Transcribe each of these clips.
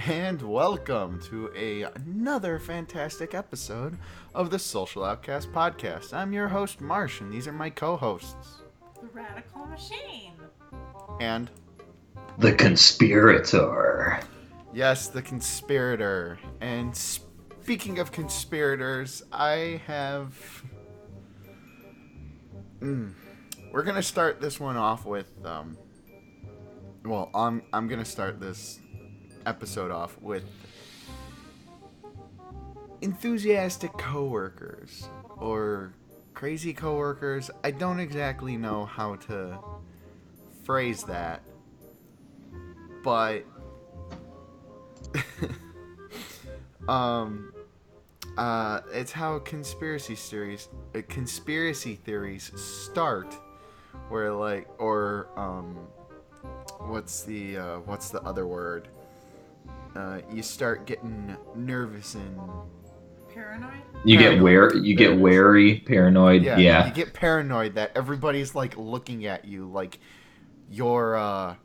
and welcome to another fantastic episode of the Social Outcast podcast. I'm your host, Marsh, and these are my co-hosts. The Radical Machine. And, The conspirator. yes, the conspirator. And speaking of conspirators, I have... We're going to start this one off with... I'm going to start this episode off with enthusiastic coworkers or crazy coworkers. I don't exactly know how to phrase that, but it's how conspiracy theories start, where what's the other word? You start getting nervous and Paranoid? You Paranoid. get wary, paranoid. yeah, Yeah. you get paranoid that everybody's like looking at you like you're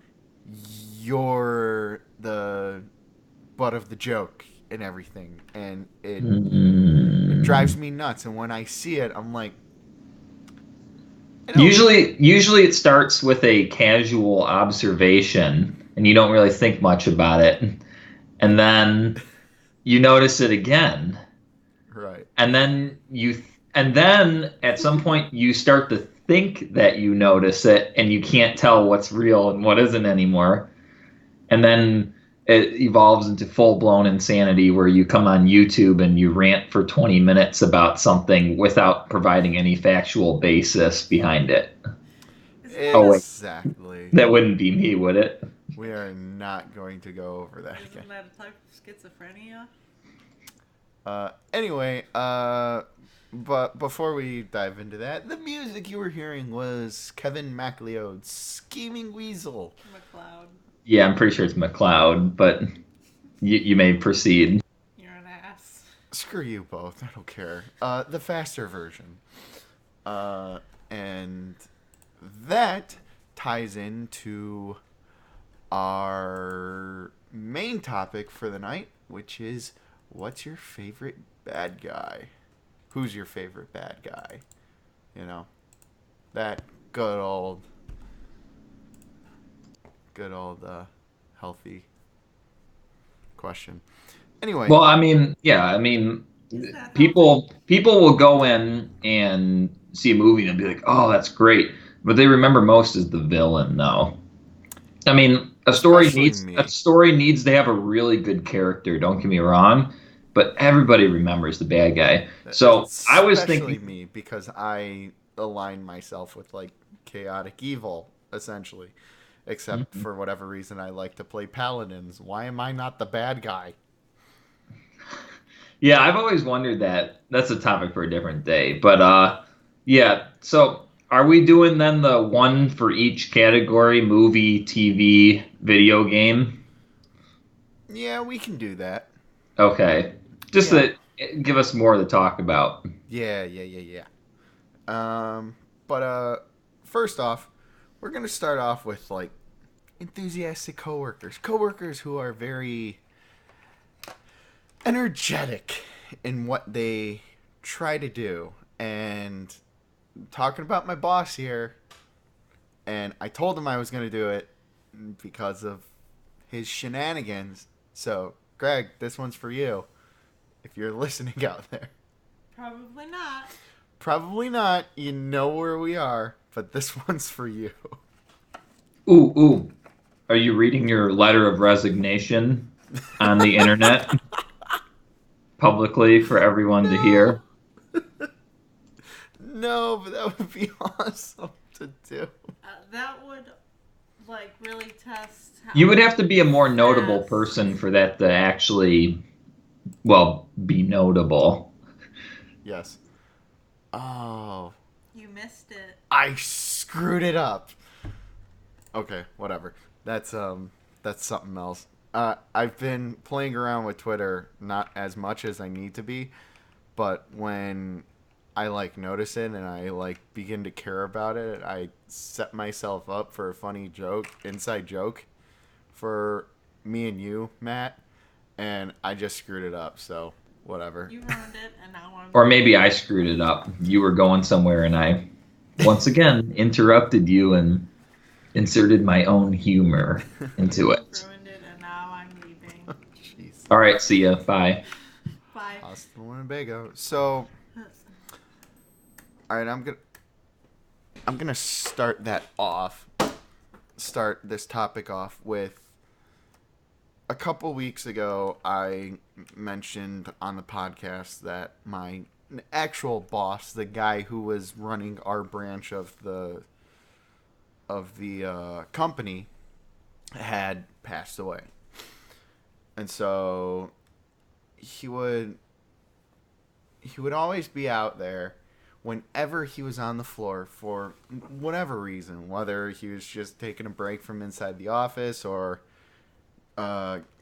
the butt of the joke and everything, and it drives me nuts. And when I see it, I'm like, I don't. Usually it starts with a casual observation, and you don't really think much about it, and then you notice it again, Right. and then at some point you start to think that you notice it, and you can't tell what's real and what isn't anymore. And then it evolves into full-blown insanity where you come on YouTube and you rant for 20 minutes about something without providing any factual basis behind it. Oh, wait. Exactly. That wouldn't be me, would it? We are not going to go over that again. Isn't that a type of schizophrenia? Anyway, but before we dive into that, the music you were hearing was Kevin MacLeod's Scheming Weasel. McLeod. Yeah, I'm pretty sure it's McLeod, but you may proceed. You're an ass. Screw you both. I don't care. The faster version. And that ties into our main topic for the night, which is, what's your favorite bad guy? Who's your favorite bad guy? You know, that good old healthy question. Anyway. Well, I mean, people will go in and see a movie and be like, "Oh, that's great," but they remember most is the villain, though. I mean, Especially me. a story needs to have a really good character. Don't get me wrong, but everybody remembers the bad guy. So I was Especially thinking, me, because I align myself with like chaotic evil, essentially. Except for whatever reason, I like to play paladins. Why am I not the bad guy? yeah, I've always wondered that. That's a topic for a different day. But yeah. So are we doing then the one for each category: movie, TV, video game? Yeah, we can do that. Okay, just Yeah. to give us more to talk about. Yeah. But first off, we're gonna start off with like enthusiastic coworkers who are very energetic in what they try to do. And talking about my boss here, and I told him I was gonna do it because of his shenanigans. So, Greg, this one's for you. If you're listening out there. Probably not. Probably not. You know where we are, but this one's for you. Ooh. Are you reading your letter of resignation on the internet publicly for everyone to No. hear? No, but that would be awesome to do. That would, like, really test how You would have to be a more notable fast- person for that to actually, well, be notable. Yes. Oh, You missed it. I screwed it up. Okay, whatever. That's something else. I've been playing around with Twitter, not as much as I need to be, but when I like notice it and I like begin to care about it, I set myself up for a funny joke, inside joke for me and you, Matt. and I just screwed it up. So whatever. You ruined it, and now I'm. Or maybe I screwed it up. You were going somewhere, and I once again interrupted you and inserted my own humor into You've it. ruined it, and now I'm leaving. Jeez. All right, see ya. Bye. Bye. Hasta Winnebago. So, all right, I'm gonna start that off. Start this topic off with. A couple weeks ago, I mentioned on the podcast that my actual boss, the guy who was running our branch of the company, had passed away, and so he would always be out there whenever he was on the floor for whatever reason, whether he was just taking a break from inside the office or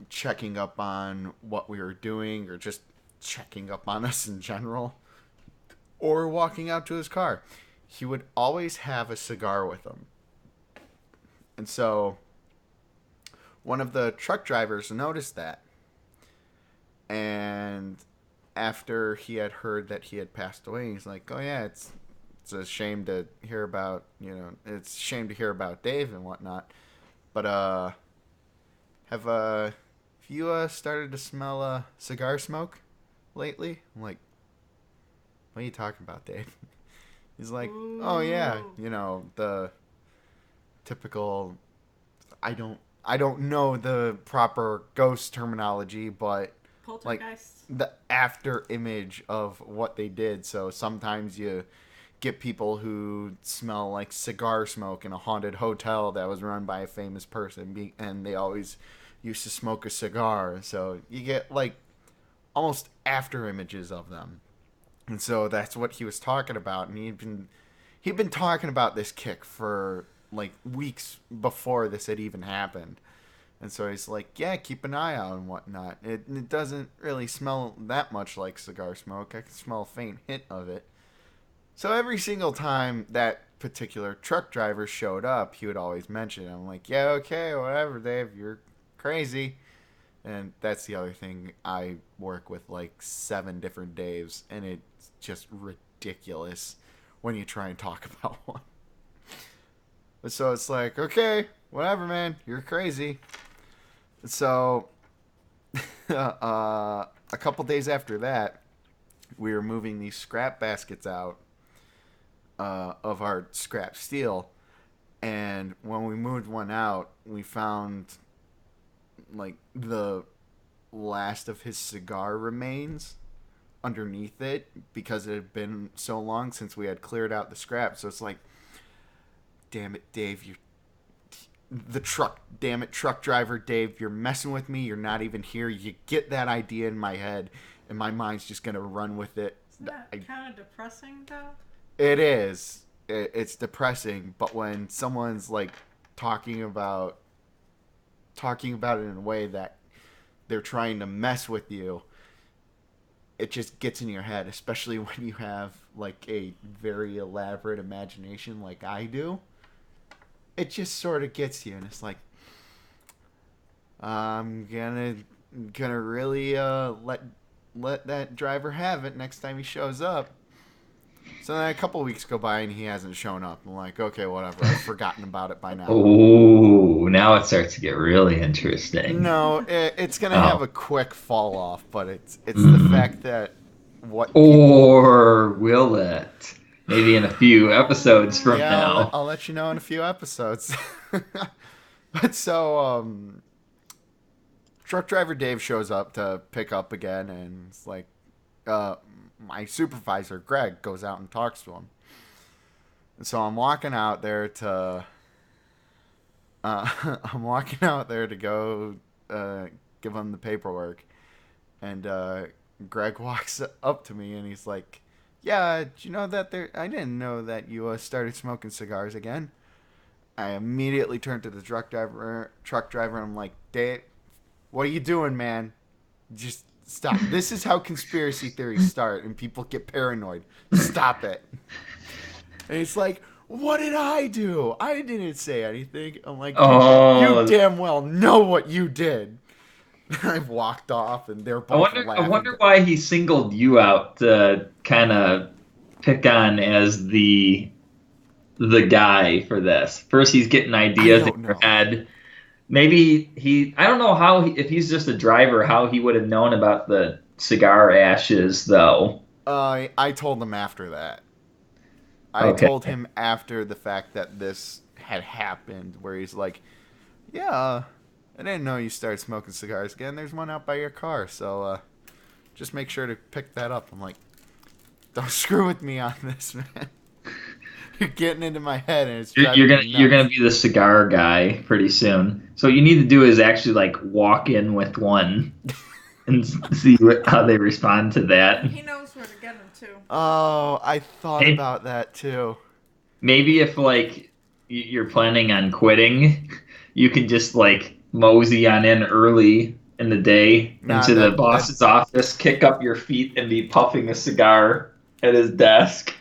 checking up on what we were doing or just checking up on us in general or walking out to his car. He would always have a cigar with him. And so one of the truck drivers noticed that. And after he had heard that he had passed away, he's like, "Oh yeah, it's a shame to hear about, it's a shame to hear about Dave and whatnot. But have you started to smell cigar smoke lately?" I'm like, "What are you talking about, Dave?" He's like, "Oh yeah, the typical. I don't know the proper ghost terminology, but like Poltergeist. the after image of what they did. So sometimes you get people who smell like cigar smoke in a haunted hotel that was run by a famous person, and they always used to smoke a cigar. So you get like almost after images of them, and so that's what he was talking about. And he'd been talking about this kick for like weeks before this had even happened. And so he's like, "Yeah, keep an eye out and whatnot. It doesn't really smell that much like cigar smoke. I can smell a faint hint of it." So every single time that particular truck driver showed up, he would always mention it. I'm like, "Yeah, okay, whatever, Dave. You're crazy." And that's the other thing. I work with like 7 different Daves, and it's just ridiculous when you try and talk about one. But so it's like, okay, whatever, man. You're crazy. So, a couple days after that, we were moving these scrap baskets out of our scrap steel, and when we moved one out, we found like the last of his cigar remains underneath it because it had been so long since we had cleared out the scrap. So it's like, damn it, Dave, truck driver Dave, you're messing with me. You're not even here. You get that idea in my head, and my mind's just gonna run with it. Isn't that kind of depressing, though? It is. It's depressing, but when someone's like talking about it in a way that they're trying to mess with you, it just gets in your head, especially when you have like a very elaborate imagination like I do. It just sort of gets you, and it's like, I'm gonna really let that driver have it next time he shows up. So then a couple weeks go by and he hasn't shown up. I'm like, okay, whatever. I've forgotten about it by now. Oh, now it starts to get really interesting. No, it's gonna have Oh. a quick fall off, but it's the fact that what people. Or will it? Maybe in a few episodes from Yeah, now. I'll let you know in a few episodes. But so, truck driver Dave shows up to pick up again, and it's like, my supervisor Greg goes out and talks to him. And so I'm walking out there to go give him the paperwork, and Greg walks up to me and he's like, "Yeah, did you know that I didn't know that you started smoking cigars again." I immediately turned to the truck driver, and I'm like, "Dave, what are you doing, man? Just stop. This is how conspiracy theories start, and people get paranoid. Stop it." And he's like, "What did I do? I didn't say anything." I'm like, "You Oh, damn well know what you did." I've walked off, and they're I both wonder. I laughing. wonder why he singled you out to kind of pick on as the guy for this. First, he's getting I ideas in don't your know. head. Maybe he. I don't know how. If he's just a driver, how he would have known about the cigar ashes, though. I told him after that. I Okay. told him after the fact that this had happened, where he's like, "Yeah, I didn't know you started smoking cigars again. There's one out by your car, so just make sure to pick that up." I'm like, "Don't screw with me on this, man. You're getting into my head, and it's You're driving me you're gonna nuts." be the cigar guy pretty soon. So what you need to do is actually like walk in with one and see how they respond to that. He knows where to get him to. Oh, I thought Hey, about that too. maybe if like you're planning on quitting, you can just like mosey on in early in the day Nah, into the that boss's office, kick up your feet, and be puffing a cigar at his desk.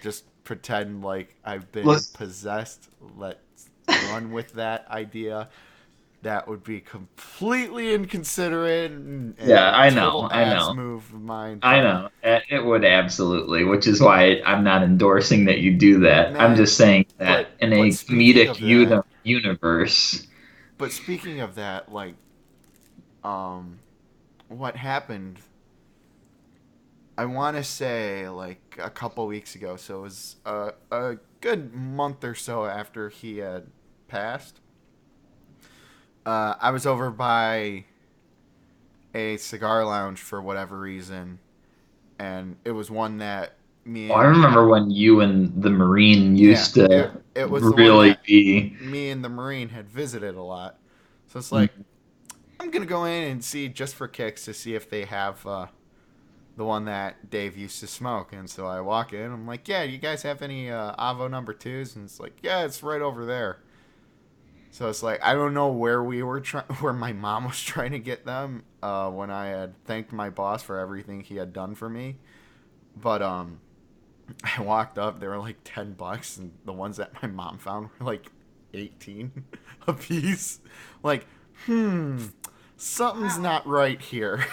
just pretend like I've been Let's, possessed. Let's run with that idea. That would be completely inconsiderate and yeah, a I total know, I ass know. move of mine. I But know. It would absolutely, which is why I'm not endorsing that you do that. I'm man, just saying but that in but a speaking comedic of that, universe. like um, what happened? I want to say like a couple weeks ago. So it was a good month or so after he had passed. I was over by a cigar lounge for whatever reason, and it was one that me Oh, I and remember when you and the Marine yeah, used to it was the one really that be. me and the Marine had visited a lot. So it's like Mm. I'm gonna go in and see just for kicks to see if they have the one that Dave used to smoke. And so I walk in. I'm like, yeah, you guys have any Avo number twos? And it's like, yeah, it's right over there. So it's like I don't know where we were trying, where my mom was trying to get them when I had thanked my boss for everything he had done for me. But I walked up, they were like $10, and the ones that my mom found were like 18 a piece. Like, something's Wow. not right here.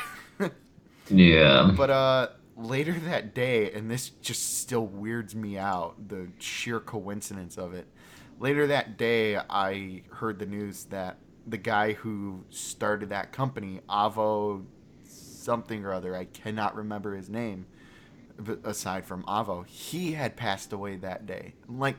Yeah. But later that day, and this just still weirds me out, the sheer coincidence of it. Later that day, I heard the news that the guy who started that company, Avo something or other, I cannot remember his name, but aside from Avo, he had passed away that day. I'm like,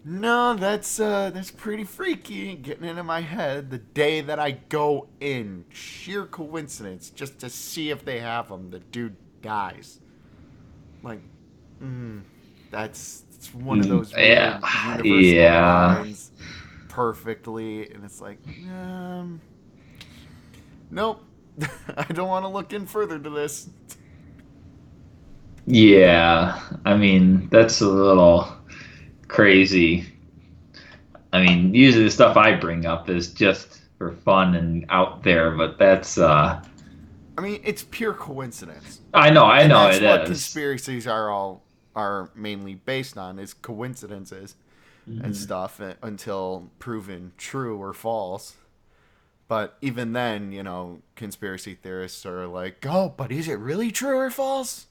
no, that's pretty freaky, getting into my head the day that I go in. Sheer coincidence, just to see if they have him. The dude dies. Like, mm, that's it's one of those Yeah. weird universe Yeah. aligns perfectly, and it's like, nope. I don't want to look in further to this. Yeah. I mean, that's a little crazy. I mean, usually the stuff I bring up is just for fun and out there, but that's I mean, it's pure coincidence, I and know that's it what is. conspiracies are mainly based on is coincidences and Mhm. stuff until proven true or false. But even then, conspiracy theorists are like, "Oh, but is it really true or false?"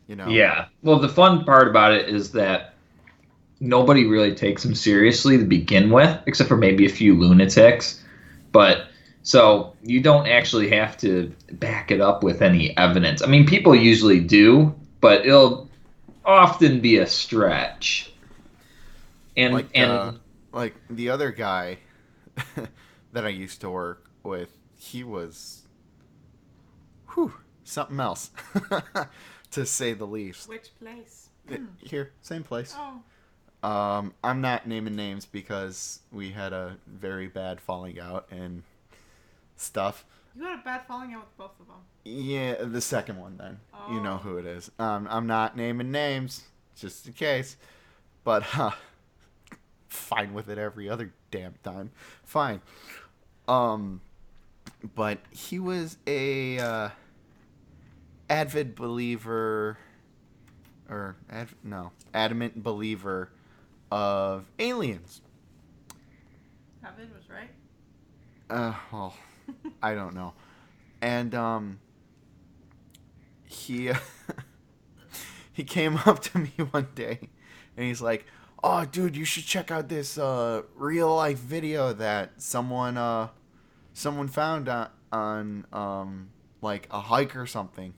You know, Yeah. Well, the fun part about it is that nobody really takes them seriously to begin with, except for maybe a few lunatics. But so you don't actually have to back it up with any evidence. I mean, people usually do, but it'll often be a stretch. And like and like the other guy that I used to work with, he was whew, something else, to say the least. Which place? Here, same place. Oh, I'm not naming names because we had a very bad falling out and stuff. you had a bad falling out with both of them. Yeah, the second one then. You know Oh. who it is. I'm not naming names, just in case. But fine with it every other damn time. Fine. Um, but he was a avid believer, or no, adamant believer of aliens. David was right. Well, I don't know. And he he came up to me one day, and he's like, "Oh, dude, you should check out this real life video that someone found on like a hike or something.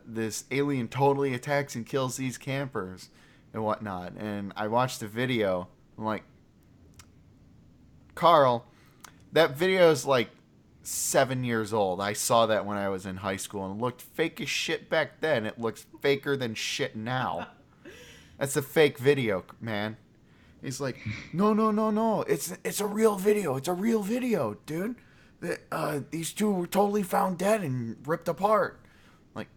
This alien totally attacks and kills these campers and whatnot." And I watched the video. I'm like, Carl, that video is like 7 years old. I saw that when I was in high school and it looked fake as shit back then. It looks faker than shit now. That's a fake video, man. He's like, no. It's a real video. It's a real video, dude. These two were totally found dead and ripped apart. Like,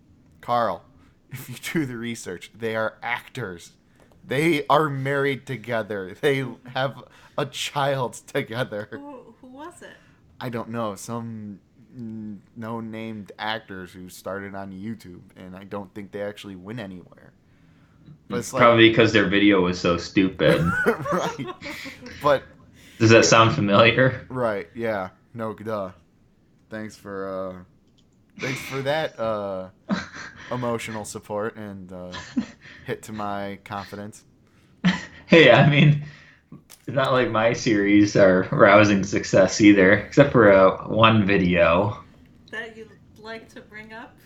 Carl, if you do the research, they are actors. They are married together. They have a child together. Who was it? I don't know. Some no-named actors who started on YouTube, and I don't think they actually went anywhere. But it's like, Probably because their video was so stupid. right. But Does that sound familiar? right, yeah. No, duh. Thanks for that emotional support and hit to my confidence. Hey, I mean, it's not like my series are rousing success either, except for one video. That you like to bring up?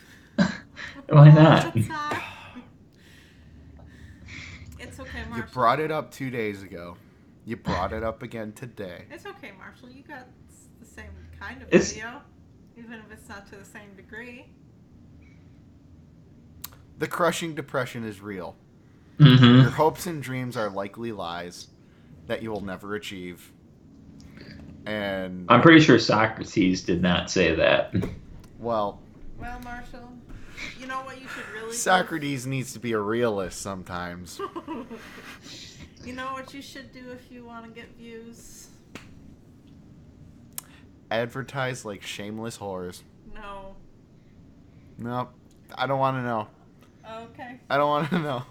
Why not? It's okay, You Marshall. brought it up 2 days ago. You brought it up again today. It's okay, Marshall. You got the same kind of It's- video, even if it's not to the same degree. The crushing depression is real. Mm-hmm. Your hopes and dreams are likely lies that you will never achieve. And, I'm pretty sure Socrates did not say that. well, Well, Marshall, you know what you should really Socrates needs to be a realist sometimes. do? You know what you should do if you want to get views? Advertise like shameless whores. No. Nope. I don't want to know. Okay. I don't want to know.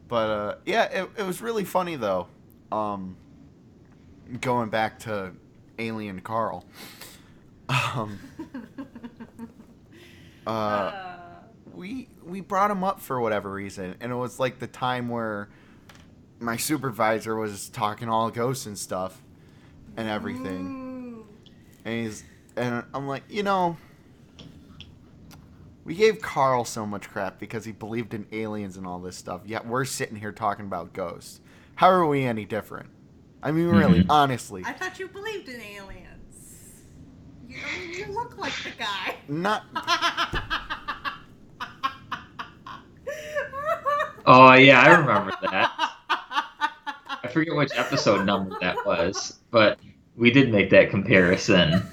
But yeah, it was really funny though. Going back to Alien Carl. We brought him up for whatever reason, and it was like the time where my supervisor was talking all ghosts and stuff and everything. And I'm like, we gave Carl so much crap because he believed in aliens and all this stuff, yet we're sitting here talking about ghosts. How are we any different? I mean, really, honestly. I thought you believed in aliens. You look like the guy. Not. Oh, yeah, I remember that. I forget which episode number that was, but we did make that comparison.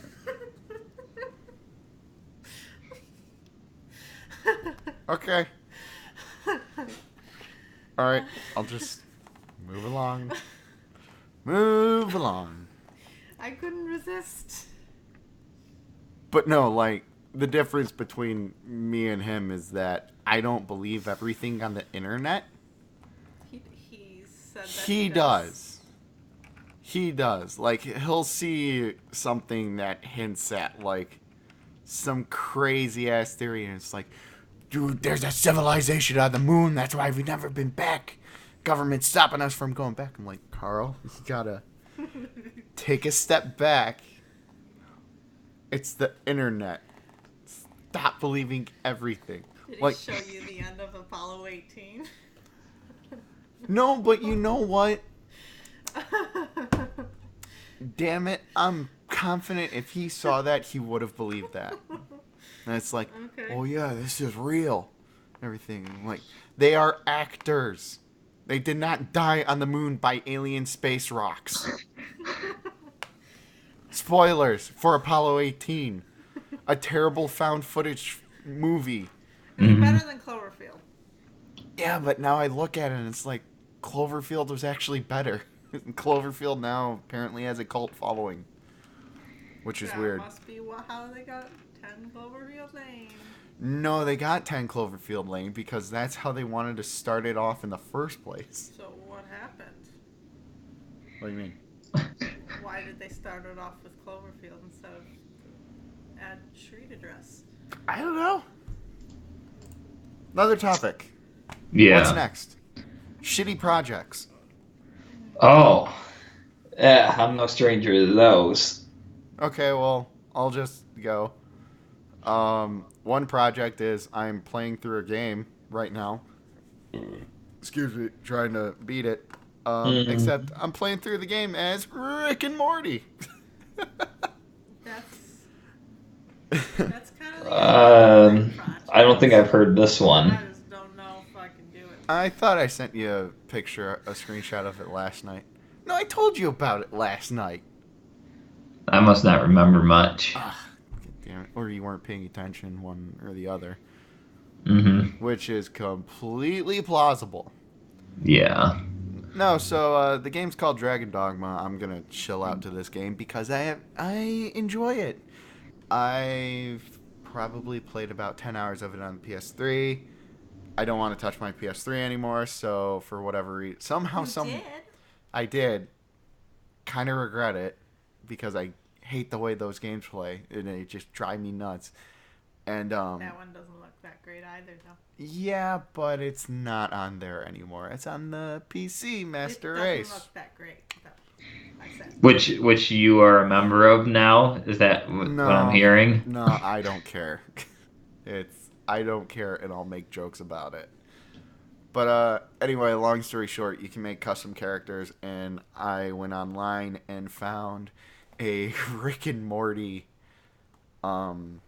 Okay. Alright, I'll just move along. Move along. I couldn't resist. But no, like, the difference between me and him is that I don't believe everything on the internet. He said that He does. He does. Like, he'll see something that hints at, like, some crazy-ass theory, and it's like, dude, there's a civilization on the moon. That's why we've never been back. Government's stopping us from going back. I'm like, Carl, you gotta take a step back. It's the internet. Stop believing everything. Did Like, he show you the end of Apollo 18? no, but you know what? Damn it, I'm confident if he saw that, he would have believed that. And it's like, Okay. oh yeah, this is real. Everything. Like, they are actors. They did not die on the moon by alien space rocks. Spoilers for Apollo 18. A terrible found footage movie. It's better than Cloverfield. Yeah, but now I look at it and it's like, Cloverfield was actually better. Cloverfield now apparently has a cult following. Which is That weird. must be how they got 10 Cloverfield Lane. No, they got 10 Cloverfield Lane because that's how they wanted to start it off in the first place. So what happened? What do you mean? Why did they start it off with Cloverfield instead of add street address? I don't know. Another topic. What's Yeah. next? Shitty projects. Oh. Yeah, I'm no stranger to those. Okay, well, I'll just go. One project is I'm playing through a game right now. Excuse me, trying to beat it. Except I'm playing through the game as Rick and Morty. That's kind of the project. I don't think I've heard this one. I just don't know if I can do it. I thought I sent you a picture, a screenshot of it last night. No, I told you about it last night. I must not remember much. Damn it. Or you weren't paying attention, one or the other. Mm-hmm. Which is completely plausible. Yeah. No, so the game's called Dragon Dogma. I'm gonna chill out to this game because I enjoy it. I've probably played about 10 hours of it on the PS3. I don't want to touch my PS3 anymore, so for whatever reason, somehow Did? I did kind of regret it because I hate the way those games play and they just drive me nuts. And That one doesn't look that great either, though. yeah, but it's not on there anymore. It's on the PC Master Race. It doesn't look that great, though. I said. Which you are a member of now? Is that what I'm hearing? No, I don't care. I don't care, and I'll make jokes about it. But anyway, long story short, you can make custom characters, and I went online and found a Rick and Morty cosplay,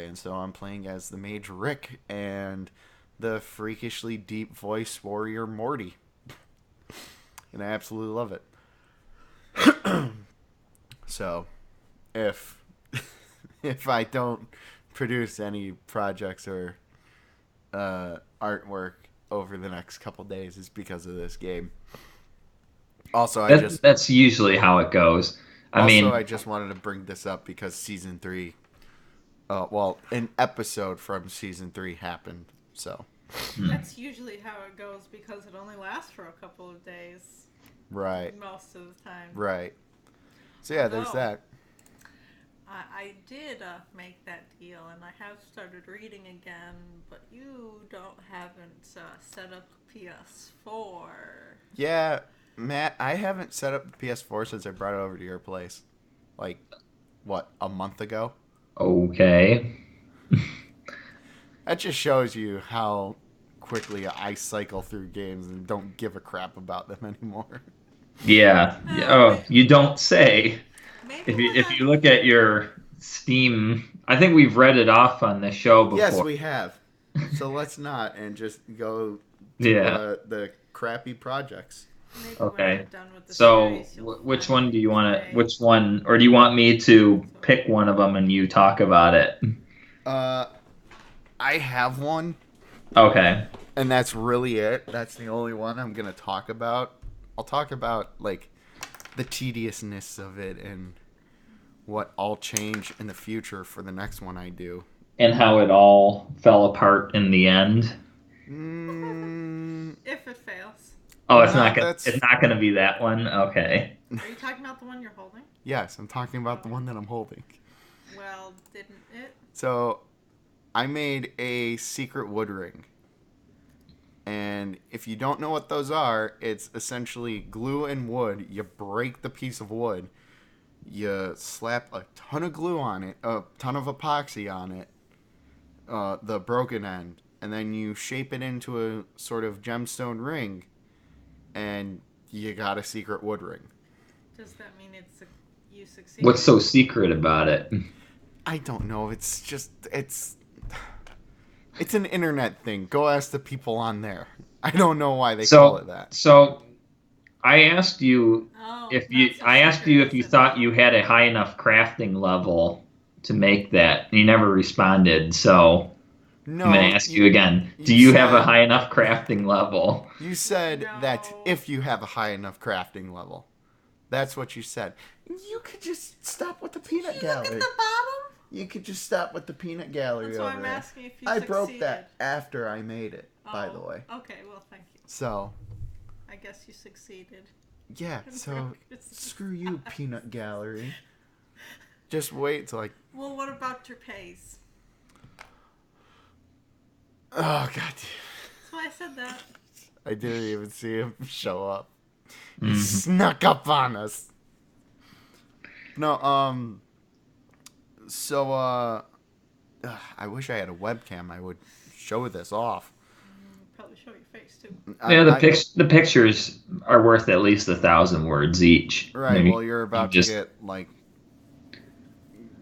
and so I'm playing as the mage Rick and the freakishly deep voice warrior Morty, and I absolutely love it. So, if I don't produce any projects or artwork over the next couple days, it's because of this game. Also, That's usually how it goes. I just wanted to bring this up because season 3, an episode from season 3 happened. So That's usually how it goes because it only lasts for a couple of days. right, Most of the time. right. So yeah, there's that. I did make that deal, and I have started reading again, but you haven't set up the PS4. Yeah, Matt, I haven't set up the PS4 since I brought it over to your place. Like, what, a month ago? Okay. That just shows you how quickly I cycle through games and don't give a crap about them anymore. Yeah. Oh, you don't say. Maybe If you look at your Steam, I think we've read it off on the show before. Yes, we have. So let's not and just go to the crappy projects. Maybe Okay. when I'm done with the So series, you'll which finally one do you want to? play. Which one, or do you want me to pick one of them and you talk about it? I have one, Okay. and that's really it. That's the only one I'm gonna talk about. I'll talk about like the tediousness of it and what I'll change in the future for the next one I do. And how it all fell apart in the end. If it fails. Oh, it's No, not gonna. that's- It's not gonna be that one. Okay. Are you talking about the one you're holding? Yes, I'm talking about the one that I'm holding. Well, didn't it? So, I made a secret wood ring. And if you don't know what those are, it's essentially glue and wood. You break the piece of wood. You slap a ton of glue on it, a ton of epoxy on it, the broken end, and then you shape it into a sort of gemstone ring, and you got a secret wood ring. Does that mean you succeeded? What's so secret about it? I don't know. It's just it's an internet thing. Go ask the people on there. I don't know why they call it that. So I asked you Oh, if you. not so I asked you if you secret, thought you had a high enough crafting level to make that. You never responded, so No, I'm gonna ask you again. Do you have a said- high enough crafting level? You said that No. if you have a high enough crafting level. That's what you said. You could just stop with the peanut You look at gallery. the bottom. You could just stop with the peanut gallery That's over why I'm there. asking if you I succeeded. broke that after I made it, by the Oh, way. Okay, well, thank you. So, I guess you succeeded. yeah, And so broke his screw you, glass. peanut gallery. Just wait till I... Well, what about your pays? Oh, God. That's why I said that. I didn't even see him show up. He Mhm. snuck up on us. No, so, I wish I had a webcam. I would show this off. Probably show your face too. Yeah, the pictures are worth at least 1,000 words each. Right, Maybe well, you're you about to just get, like,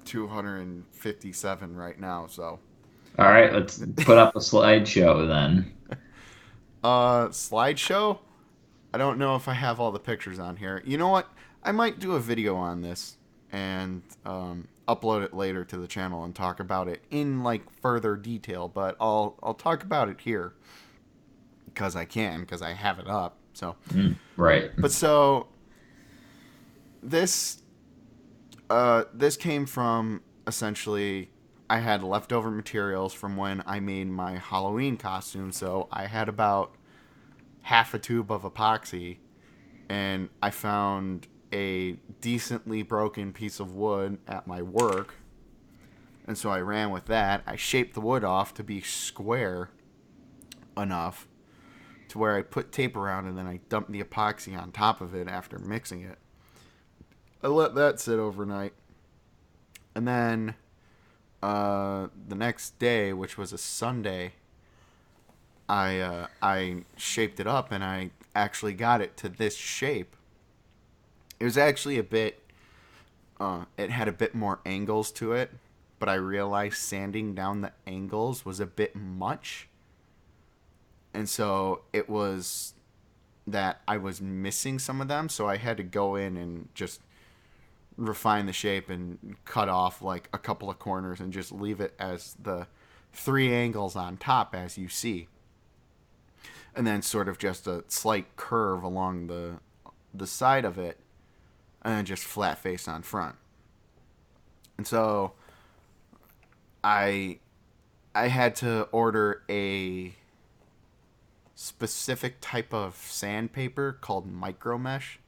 257 right now, so. all right. Let's put up a slideshow then. Slideshow? I don't know if I have all the pictures on here. You know what? I might do a video on this and upload it later to the channel and talk about it in like further detail. But I'll talk about it here because I can, because I have it up. So, Right. but so this this came from essentially I had leftover materials from when I made my Halloween costume. So I had about half a tube of epoxy, and I found a decently broken piece of wood at my work, and so I ran with that. I shaped the wood off to be square enough to where I put tape around, and then I dumped the epoxy on top of it after mixing it. I let that sit overnight, and then the next day, which was a Sunday, I shaped it up, and I actually got it to this shape. It was actually a bit. It had a bit more angles to it, but I realized sanding down the angles was a bit much, and so it was that I was missing some of them, so I had to go in and just refine the shape and cut off like a couple of corners and just leave it as the three angles on top as you see, and then sort of just a slight curve along the side of it, and then just flat face on front. And so I had to order a specific type of sandpaper called micro mesh.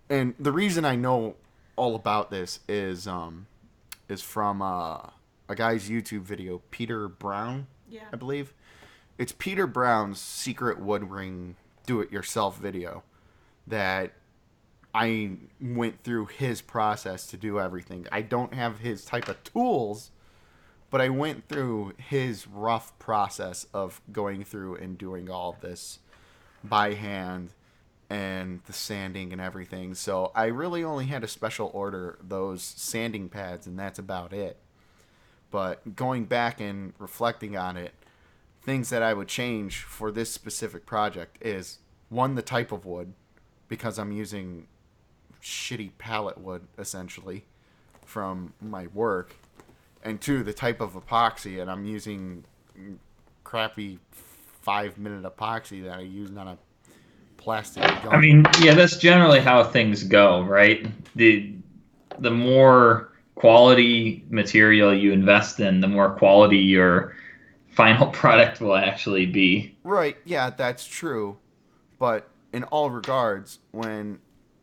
And the reason I know all about this is from a guy's YouTube video, Peter Brown, Yeah. I believe. It's Peter Brown's secret wood ring do-it-yourself video that I went through his process to do everything. I don't have his type of tools, but I went through his rough process of going through and doing all of this by hand and the sanding and everything. So I really only had to special order those sanding pads, and that's about it. But going back and reflecting on it, things that I would change for this specific project is one, the type of wood, because I'm using shitty pallet wood essentially from my work, and two, the type of epoxy, and I'm using crappy 5-minute epoxy that I used on a plastic gun. I mean, yeah, that's generally how things go, right? The more quality material you invest in, the more quality your final product will actually be. Right, yeah, that's true. But in all regards, when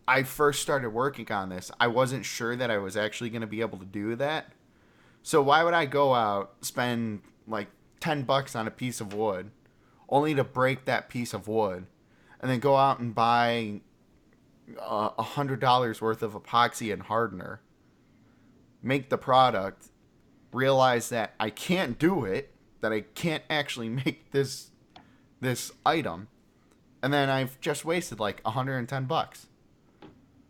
I first started working on this, I wasn't sure that I was actually going to be able to do that. So why would I go out, spend like $10 on a piece of wood, only to break that piece of wood, and then go out and buy $100 worth of epoxy and hardener, make the product, realize that I can't do it, that I can't actually make this item, and then I've just wasted like $110.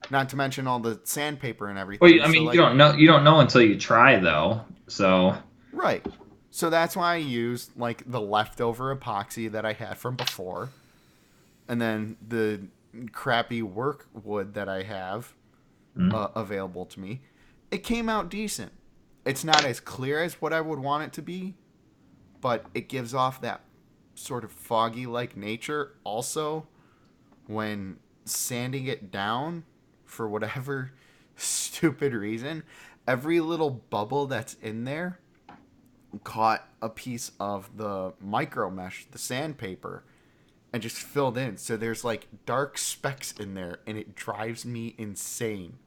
Not to mention all the sandpaper and Well, everything. I So mean, like, you don't know until you try, though. So right. So that's why I used like the leftover epoxy that I had from before, and then the crappy work wood that I have available to me. It came out decent. It's not as clear as what I would want it to be, but it gives off that sort of foggy like nature also when sanding it down for whatever stupid reason. every little bubble that's in there caught a piece of the micro mesh, the sandpaper, and just filled in. So there's like dark specks in there, and it drives me insane.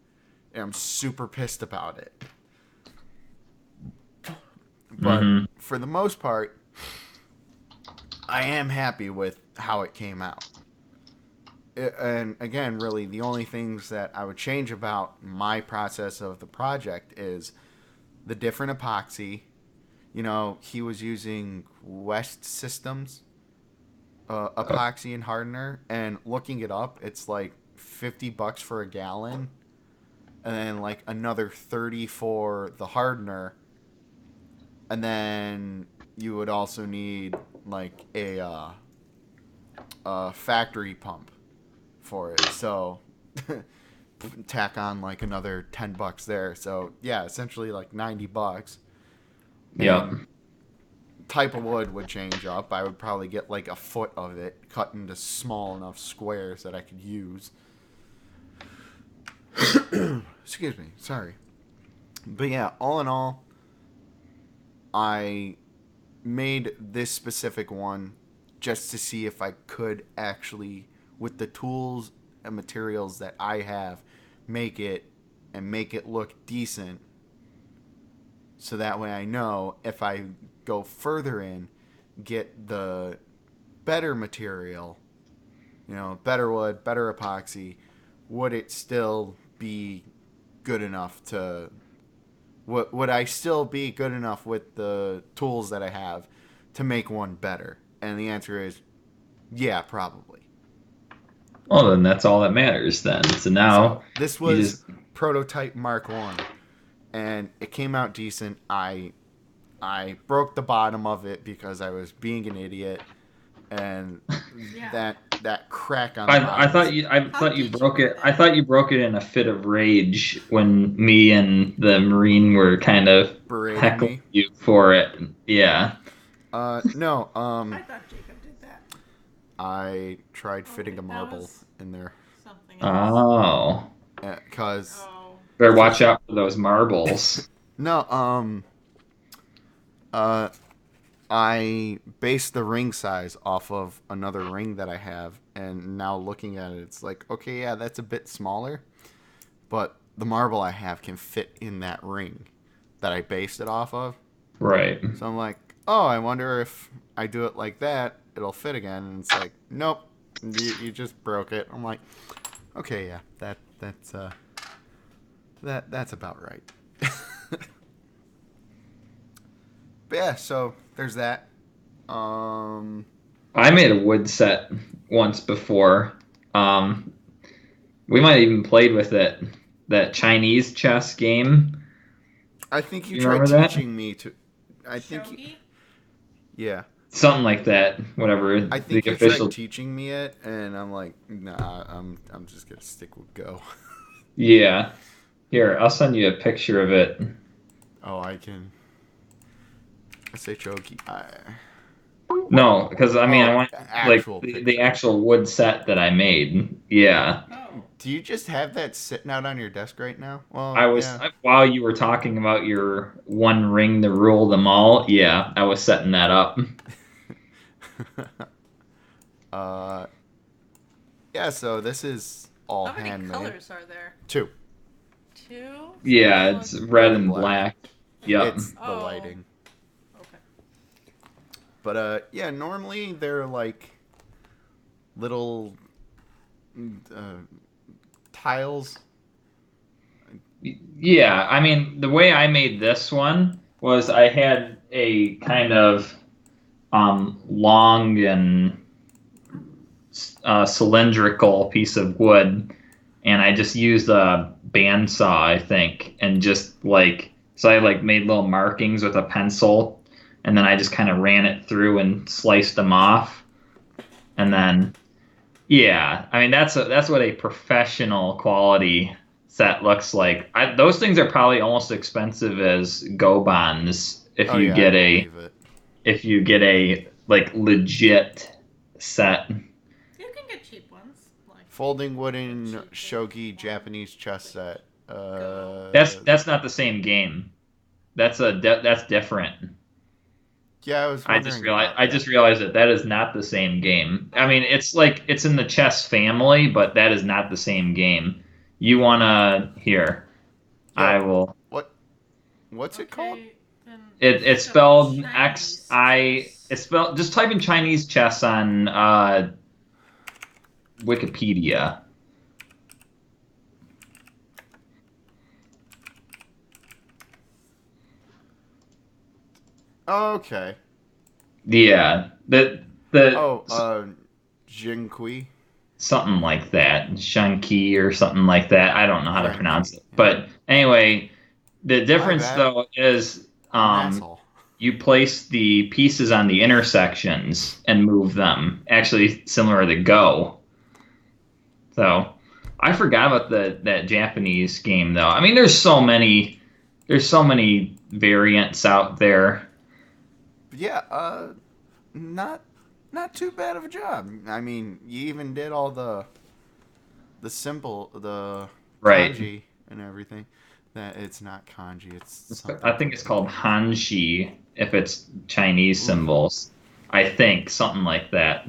And I'm super pissed about it. But Mm-hmm. for the most part, I am happy with how it came out. And again, really, the only things that I would change about my process of the project is the different epoxy. You know, he was using West Systems epoxy and hardener, and looking it up, it's like $50 for a gallon, and then like another 30 for the hardener, and then you would also need like a factory pump for it. So tack on like another $10 there. So yeah, essentially like $90. Yep. And type of wood would change up. I would probably get like a foot of it cut into small enough squares that I could use. Excuse me, sorry. But yeah, all in all, I made this specific one just to see if I could actually, with the tools and materials that I have, make it look decent. So that way I know if I go further in, get the better material, you know, better wood, better epoxy, would it still be good enough to would I still be good enough with the tools that I have to make one better? And the answer is yeah, probably. Well, then that's all that matters then. So now So this you was just prototype Mark 1 and it came out decent. I broke the bottom of it because I was being an idiot, and Yeah. that crack on the bottom. I How thought you did you broke do it. I that? thought you broke it in a fit of rage when me and the Marine were kind of Berating heckling me. you for it. Yeah. No. I thought Jacob did that. I tried Oh, fitting a wait, that marble was in there something else. Oh. because Oh. Better for watch out for those marbles. no uh I based the ring size off of another ring that I have, and now looking at it, it's like, okay, yeah, that's a bit smaller, but the marble I have can fit in that ring that I based it off of. Right. So I'm like, oh, I wonder if I do it like that, it'll fit again. And it's like, nope, you just broke it. I'm like, okay, yeah, that's about right. But yeah, so there's that. Um, I made a wood set once before. Um, we might have even played with it. That Chinese chess game. I think you You tried remember that? teaching me to. I think, Shogi? yeah, Something like that. Whatever I the think you tried official. teaching me it, and I'm like, nah, I'm just gonna stick with Go. Yeah. Here, I'll send you a picture of it. Oh, I can. Shogi. No, because I mean, I Oh, want like actual the picture. actual wood set that I made. Yeah. Oh. Do you just have that sitting out on your desk right now? Well, I was yeah. while you were talking about your one ring to rule them all. Yeah, I was setting that up. uh, yeah. So this is all How many handmade. colors are there? Two. Two? So Yeah, which it's one? red Red and and black. black. Yep. It's the Oh. lighting. Okay. But yeah. Normally they're like little uh, tiles. Yeah, I mean, the way I made this one was I had a kind of long and cylindrical piece of wood, and I just used a bandsaw, I think, and just like so I like made little markings with a pencil, and then I just kind of ran it through and sliced them off, and then yeah, I mean that's what a professional quality set looks like. Those things are probably almost expensive as Go bonds Oh yeah, I believe it. if you get a like legit set. You can get cheap ones. Like Folding the wooden cheapest shogi one. Japanese chess set. Go. That's not the same game. That's different. Yeah, I was wondering about I that. just realized that that is not the same game. I mean, it's like it's in the chess family, but that is not the same game. You wanna here? Yeah, I will. what what's it called? Okay, then It's look up spelled X Chinese I. It's chess. spelled. Just type in Chinese chess on Wikipedia. Okay. Yeah, the Oh, Jinqui. something like that, Shanqi or something like that. I don't know how to pronounce Cranky. it, Yeah. but anyway, the My difference bad. though is I'm an asshole. you place the pieces on the intersections and move them. Actually, similar to Go. So I forgot about that Japanese game though. I mean, there's so many variants out there. But yeah, not not too bad of a job. I mean, you even did all the Right. kanji and everything. That it's not kanji, it's I something think it's called completely different. Hanshi if it's Chinese Oof. symbols. I think something like that.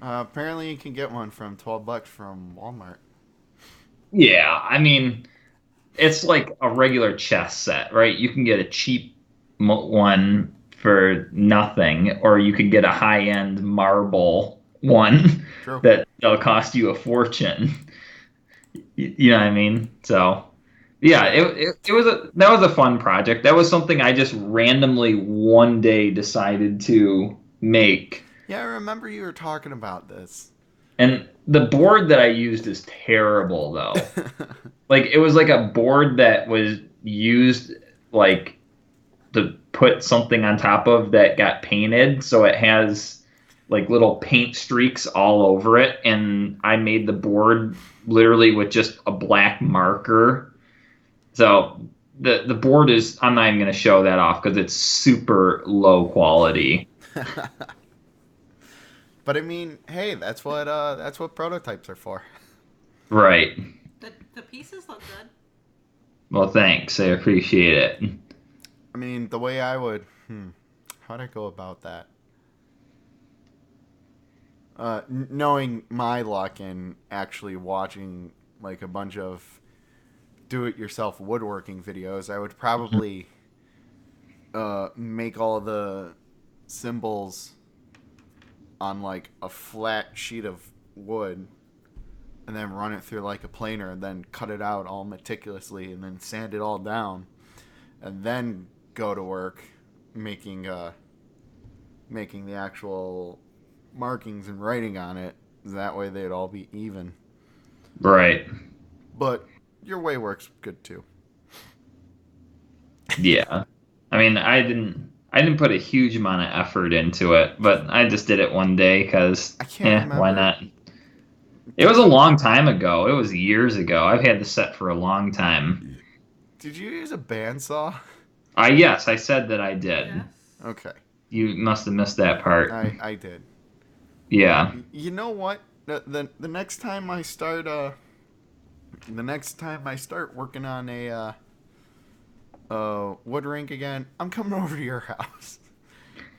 Apparently, you can get one from $12 from Walmart. Yeah, I mean, it's like a regular chess set, right? You can get a cheap one for nothing, or you could get a high-end marble one True. that'll cost you a fortune. You know what I mean? So, yeah, Yeah. it was a that was a fun project. That was something I just randomly one day decided to make. Yeah, I remember you were talking about this. And the board that I used is terrible though. Like it was like a board that was used like to put something on top of that got painted, so it has like little paint streaks all over it. And I made the board literally with just a black marker. So the board is I'm not even going to show that off because it's super low quality. But I mean, hey, that's what prototypes are for. Right. The pieces look good. Well, thanks. I appreciate it. I mean, the way I would, how'd I go about that? Knowing my luck and actually watching like a bunch of do-it-yourself woodworking videos, I would probably make all the symbols on like a flat sheet of wood and then run it through like a planer and then cut it out all meticulously and then sand it all down and then go to work making making the actual markings and writing on it. That way they'd all be even. Right. But your way works good too. Yeah. I mean, I didn't put a huge amount of effort into it, but I just did it one day because, I can't yeah, why remember. not? It Did was a you long time ago. It was years ago. I've had the set for a long time. did you use a bandsaw? Yes, I said that I did. Yes. Okay, You must have missed that part. I did. Yeah. You know what? The next time I start the next time I start working on a wood rink again, I'm coming over to your house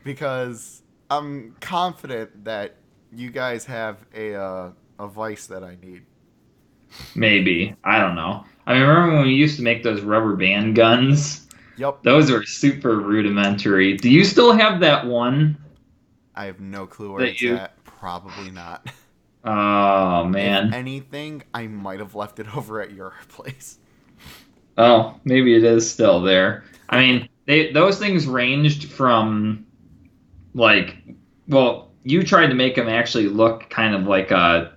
because I'm confident that you guys have a vice that I need. Maybe. I don't know. I mean, remember when we used to make those rubber band guns? Yep, Those were super rudimentary. Do you still have that one I have no clue where that it's you? at. Probably not. Oh If man. anything, I might have left it over at your place. Oh, maybe it is still there. I mean, those things ranged from like, well, you tried to make them actually look kind of like a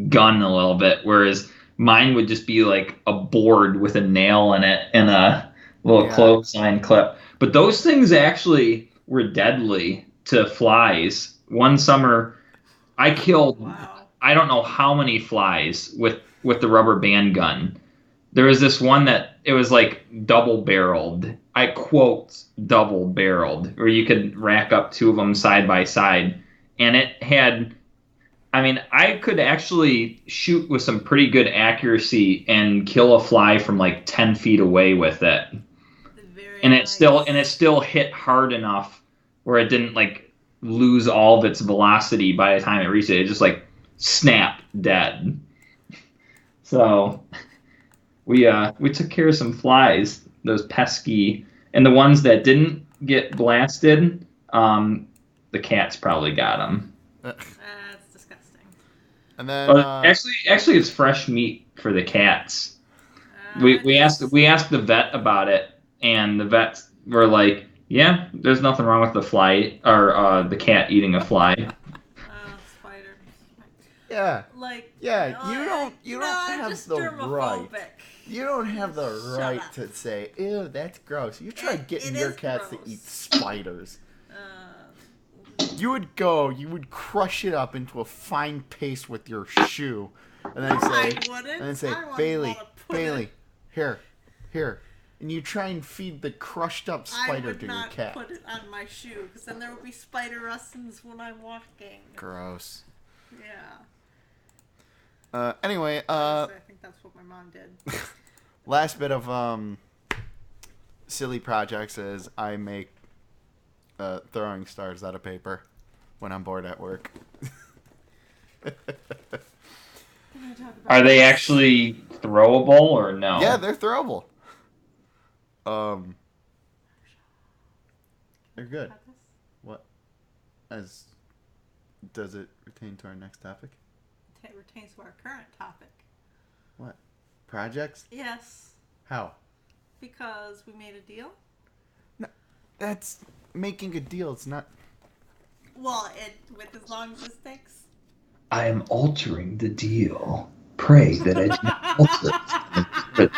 gun a little bit, whereas mine would just be like a board with a nail in it and a little Yeah, clothesline clip. But those things actually were deadly to flies. One summer, I Oh killed wow. I don't know how many flies with the rubber band gun. There was this one that it was like double barreled. I quote double barreled, where you could rack up two of them side by side, and it had I mean, I could actually shoot with some pretty good accuracy and kill a fly from like 10 feet away with it. Very And it nice. still hit hard enough where it didn't like lose all of its velocity by the time it reached it. It just like snap dead. So we took care of some flies, those pesky, and the ones that didn't get blasted. The cats probably got them. That's disgusting. And then But actually, it's fresh meat for the cats. We I we asked just we asked the vet about it, and the vets were like, "Yeah, there's nothing wrong with the fly or the cat eating a fly." spiders. yeah, Like, yeah. You no, don't I'm have just the right. germophobic. You don't have the Shut right up. to say, "Ew, that's gross." You try getting it your is cats to gross. eat spiders. Uh, You would crush it up into a fine paste with your shoe, and then I say, wouldn't. I wouldn't Bailey, want to put it. here, and you try and feed the crushed up I spider would to your not cat. put it on my shoe because then there would be spider lessons when I'm walking. Gross. Yeah. Anyway, Honestly, I think that's what my mom did. last bit of silly projects is I make throwing stars out of paper when I'm bored at work. Can I talk about Are they this? actually throwable or no? Yeah, they're throwable. They're good. About this? What? As does it pertain to our next topic? It pertains to our current topic. What? Projects? Yes, How? because we made a deal. That's making a deal. It's not. Well, with as long as this takes. I am altering the deal. Pray that I do not alter it.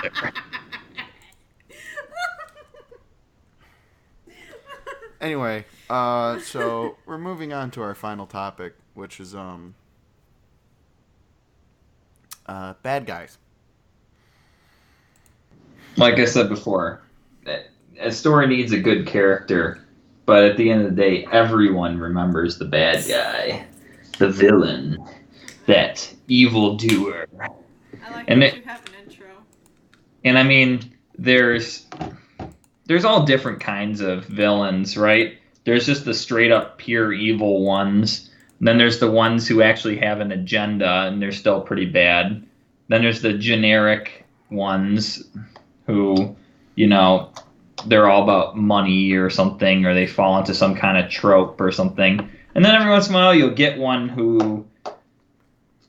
Anyway, so we're moving on to our final topic, which is bad guys. Like I said before, a story needs a good character, but at the end of the day, everyone remembers the bad guy, the villain, that evildoer. I like And that it, you have an intro. and I mean, there's all different kinds of villains, right? There's just the straight up pure evil ones. Then there's the ones who actually have an agenda and they're still pretty bad. Then there's the generic ones who, you know, they're all about money or something, or they fall into some kind of trope or something. And then every once in a while you'll get one who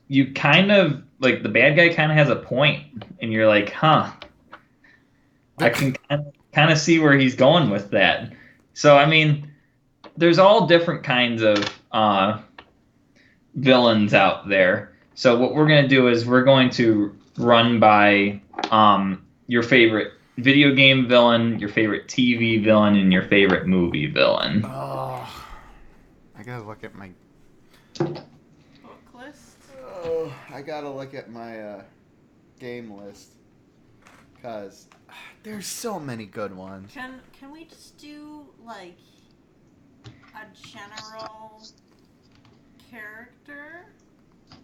you kind of like the bad guy kind of has a point, and you're like, huh, I can kind of see where he's going with that. So I mean, there's all different kinds of villains out there. So what we're gonna do is we're going to run by your favorite video game villain, your favorite TV villain, and your favorite movie villain. Oh, I gotta look at my. Book list. Oh, I gotta look at my game list, cause there's so many good ones. Can we just do like a general character?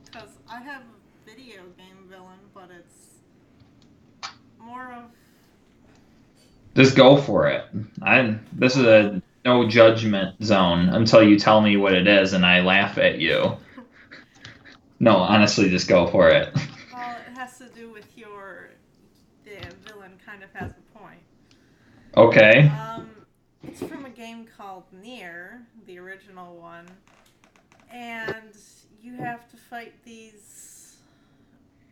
Because I have a video game villain, but it's more of Just go for it. This is a no judgment zone until you tell me what it is and I laugh at you. No, honestly, just go for it. well, it has to do with the villain kind of has a point. Okay. It's from a game called Nier, the original one, and you have to fight these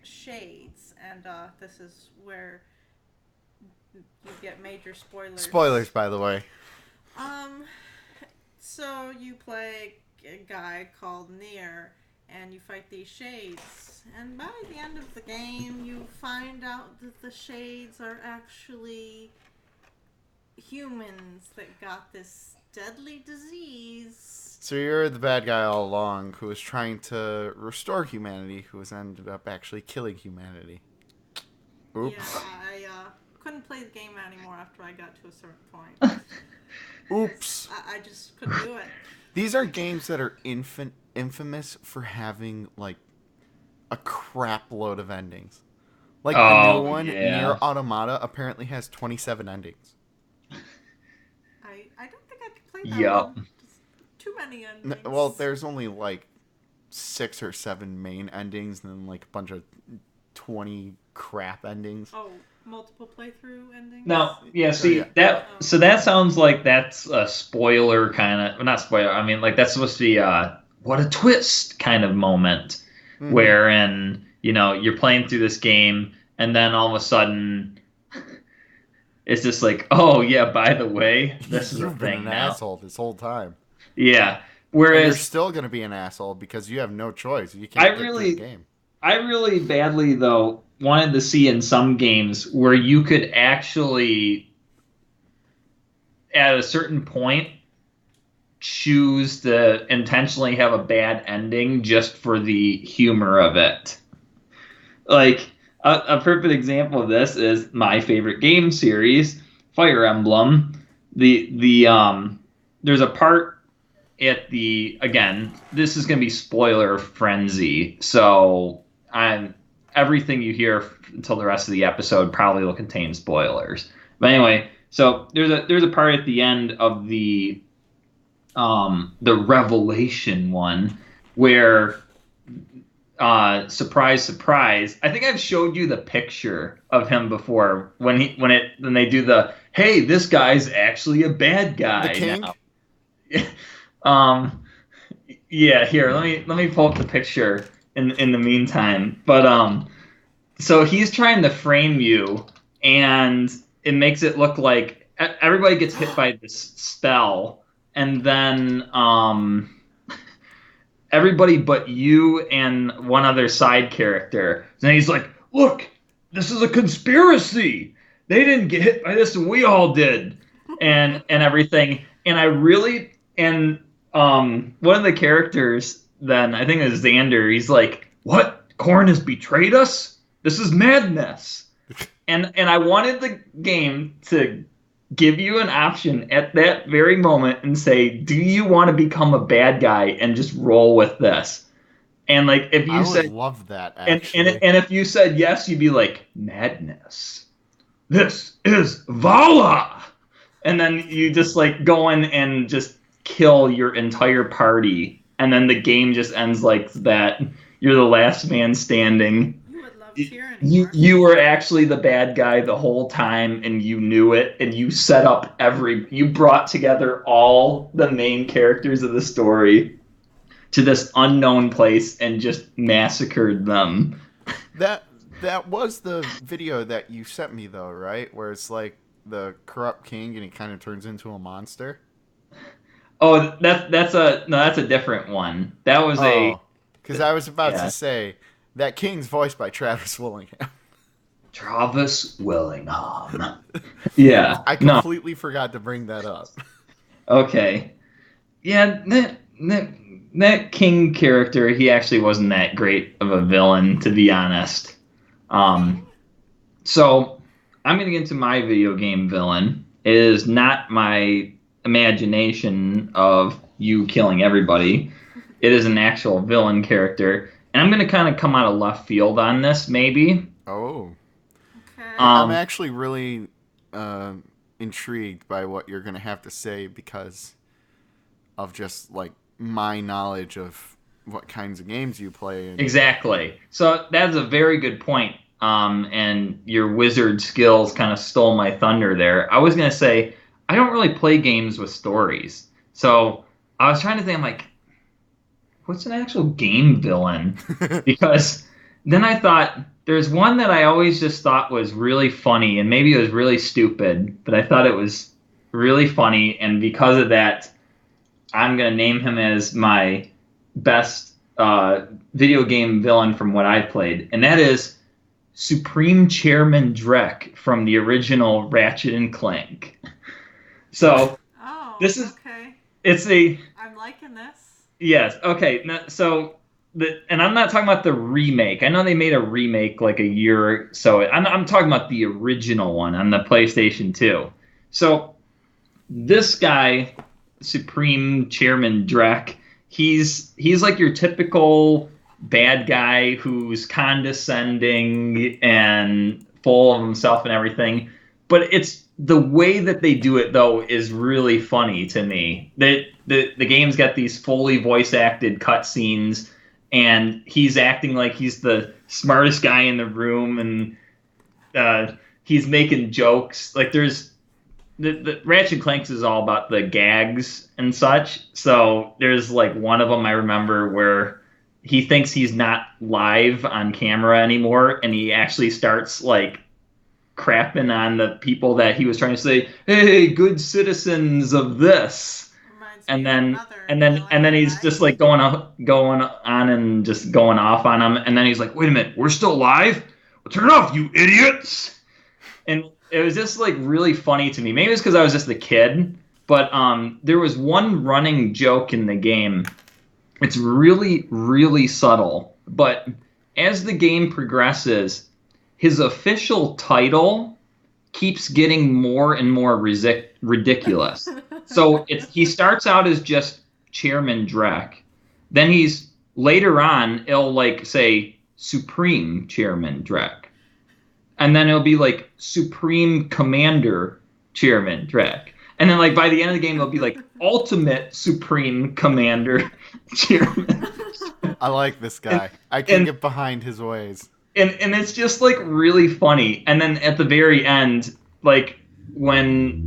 shades, and this is where you get major spoilers. Spoilers, by the way. So you play a guy called Nier, and you fight these shades, and by the end of the game, you find out that the shades are actually humans that got this deadly disease. So you're the bad guy all along, who was trying to restore humanity, who has ended up actually killing humanity. Oops. Yeah, I couldn't play the game anymore after I got to a certain point. Oops. I just couldn't do it. These are games that are infamous for having like a crap load of endings. Like the new Oh one, Nier yeah. Automata, apparently has 27 endings. I don't think I could play that Yep. one. Just too many endings. Well, there's only like 6 or 7 main endings, and then like a bunch of 20 crap endings. Oh, multiple playthrough endings? Now, yeah, Oh yeah. see so that sounds like that's a spoiler kind of, well, not spoiler. I mean, like that's supposed to be what a twist kind of moment, Mm-hmm. wherein you're playing through this game, and then all of a sudden it's just like, oh yeah, by the way, this is a You've been thing an now. asshole this whole time. Yeah. And you're Whereas still going to be an asshole because you have no choice. You I can't get through the really, game. I really badly though wanted to see in some games where you could actually, at a certain point, choose to intentionally have a bad ending just for the humor of it. Like a perfect example of this is my favorite game series, Fire Emblem. The there's a part at the, again, this is going to be spoiler frenzy, so I'm everything you hear until the rest of the episode probably will contain spoilers. But anyway, so there's a part at the end of the Revelation one where surprise surprise, I think I've showed you the picture of him before when they do the, hey, this guy's actually a bad The guy king? now. um yeah, here, let me pull up the picture in the meantime. But so he's trying to frame you, and it makes it look like everybody gets hit by this spell, and then everybody but you and one other side character. And he's like, "Look, this is a conspiracy. They didn't get hit by this, and we all did," and everything. And I really, and one of the characters then, I think it was Xander. He's like, "What? Korn has betrayed us? This is madness." And I wanted the game to give you an option at that very moment and say, do you want to become a bad guy and just roll with this? And like if I you would said, love that, and actually. if you said yes, you'd be like, madness. This is Vala. And then you just like go in and just kill your entire party, and then the game just ends like that. You're the last man standing. You would love You tyranny, you Mark. you were actually the bad guy the whole time, and you knew it, and you set up you brought together all the main characters of the story to this unknown place and just massacred them. That that was the video that you sent me, though, right? Where it's like the corrupt king and he kind of turns into a monster. Oh, that's a different one. That was a Oh, because I was about to yeah. say that king's voiced by Travis Willingham. Travis Willingham. Yeah. I No. completely forgot to bring that up. Okay. Yeah, that King character, he actually wasn't that great of a villain, to be honest. Okay. So I'm gonna get into my video game villain. It is not my imagination of you killing everybody. It is an actual villain character, and I'm gonna kind of come out of left field on this, maybe. Oh, Okay. I'm Um, actually really intrigued by what you're gonna have to say because of just like my knowledge of what kinds of games you play. And exactly. So that's a very good point. And your wizard skills kind of stole my thunder there. I was gonna say I don't really play games with stories, so I was trying to think. I'm like, what's an actual game villain? Because then I thought there's one that I always just thought was really funny, and maybe it was really stupid, but I thought it was really funny, and because of that, I'm gonna name him as my best video game villain from what I've played, and that is Supreme Chairman Drek from the original Ratchet and Clank. So Oh, this is okay. it's a I'm liking this. yes, okay. So and I'm not talking about the remake. I know they made a remake like a year or so. I'm talking about the original one on the PlayStation 2. So this guy Supreme Chairman Drek. He's like your typical bad guy who's condescending and full of himself and everything. But it's the way that they do it though is really funny to me. The game's got these fully voice acted cutscenes, and he's acting like he's the smartest guy in the room, and he's making jokes. Like the Ratchet and Clanks is all about the gags and such. So there's like one of them I remember where he thinks he's not live on camera anymore, and he actually starts like crapping on the people that he was trying to say, "Hey, good citizens of this." Reminds me And of then another and then villain and then I he's just like. like going on and just going off on them. And then he's like, "Wait a minute, we're still live? Well, turn it off, you idiots!" And it was just like really funny to me. Maybe it's because I was just a kid, but there was one running joke in the game. It's really, really subtle, but as the game progresses, his official title keeps getting more and more ridiculous. So he starts out as just Chairman Drek. Then he's later on, it'll like say Supreme Chairman Drek, and then it'll be like Supreme Commander Chairman Drek. And then like by the end of the game, it'll be like Ultimate Supreme Commander Chairman. I like this And guy. I can and get behind his ways. and it's just like really funny. And then at the very end, like when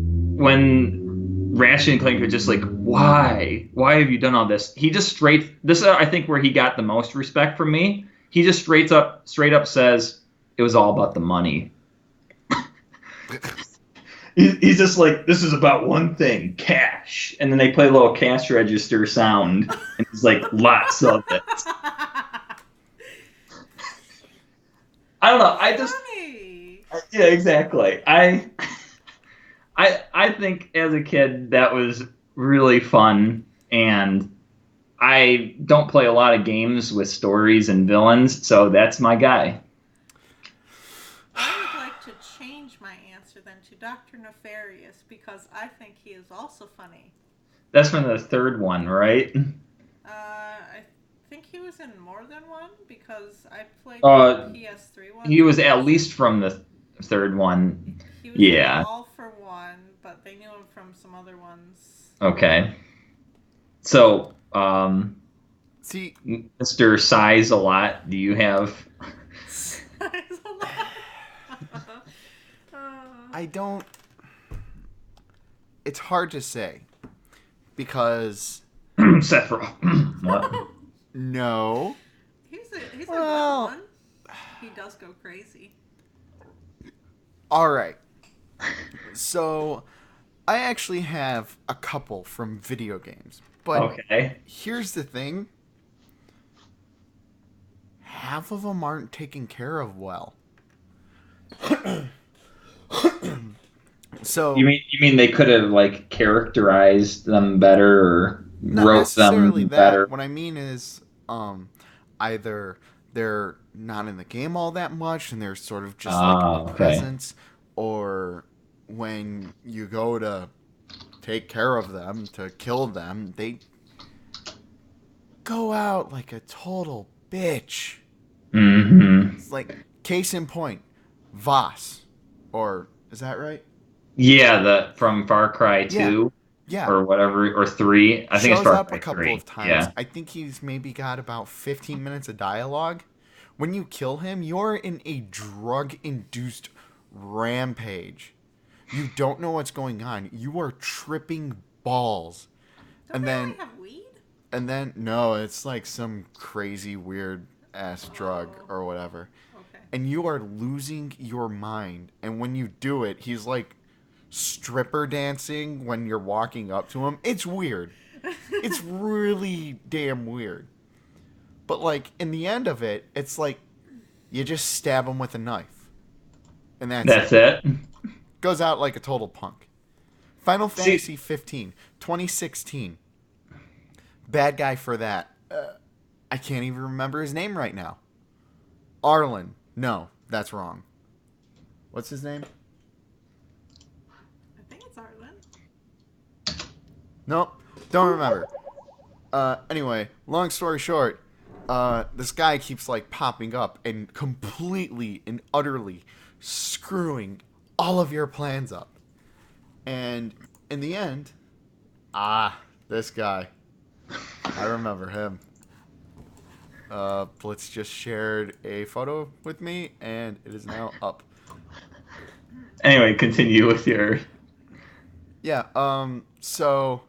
Ratchet and Clank are just like, why have you done all this? He just this is, I think, where he got the most respect from me. He just straight up says it was all about the money. He's just like, this is about one thing, cash. And then they play a little cash register sound, and he's like, lots of it. I don't know. I just, Funny. yeah, exactly. I think as a kid that was really fun, and I don't play a lot of games with stories and villains, so that's my guy. I would like to change my answer then to Dr. Nefarious because I think he is also funny. That's from the third one, right? I think he was in more than one because I played the Uh, PS3 ones he was and at least from the third one. he was in Yeah. All for One, but they knew him from some other ones. Okay. So, See, Mr. Size a lot, do you have? I don't. It's hard to say because Seth Rogen. What? no. He's a Well, good one. He does go crazy. all right. So, I actually have a couple from video games, but Okay. here's the thing: half of them aren't taken care of well. So, You mean they could have like characterized them better or not wrote necessarily them that. better? What I mean is, either they're not in the game all that much and they're sort of just like a Ah, okay. presence, or when you go to take care of them, to kill them, they go out like a total bitch. Mm-hmm. It's like, case in point, Voss. Or, is that right? Yeah, the from Far Cry Yeah, 2 yeah. or whatever, or 3. I think it's Shows Far up a Cry couple 3. of times. Yeah. I think he's maybe got about 15 minutes of dialogue. When you kill him, you're in a drug induced rampage. You don't know what's going on. You are tripping balls. Don't And they only then, have weed? no, it's like some crazy, weird ass drug Oh, or whatever. okay. And you are losing your mind. And when you do it, he's like stripper dancing when you're walking up to him. It's weird. It's really damn weird. But like in the end of it, it's like you just stab him with a knife. And that's That's it. it. Goes out like a total punk. Final See, Fantasy 15, 2016. Bad guy for that. I can't even remember his name right now. Arlen. No, that's wrong. What's his name? I think it's Arlen. Nope, don't remember. Anyway, long story short, this guy keeps like popping up and completely and utterly screwing all of your plans up. And in the end, this guy, I remember him. Blitz just shared a photo with me, and it is now up. Anyway, continue with your. Yeah. So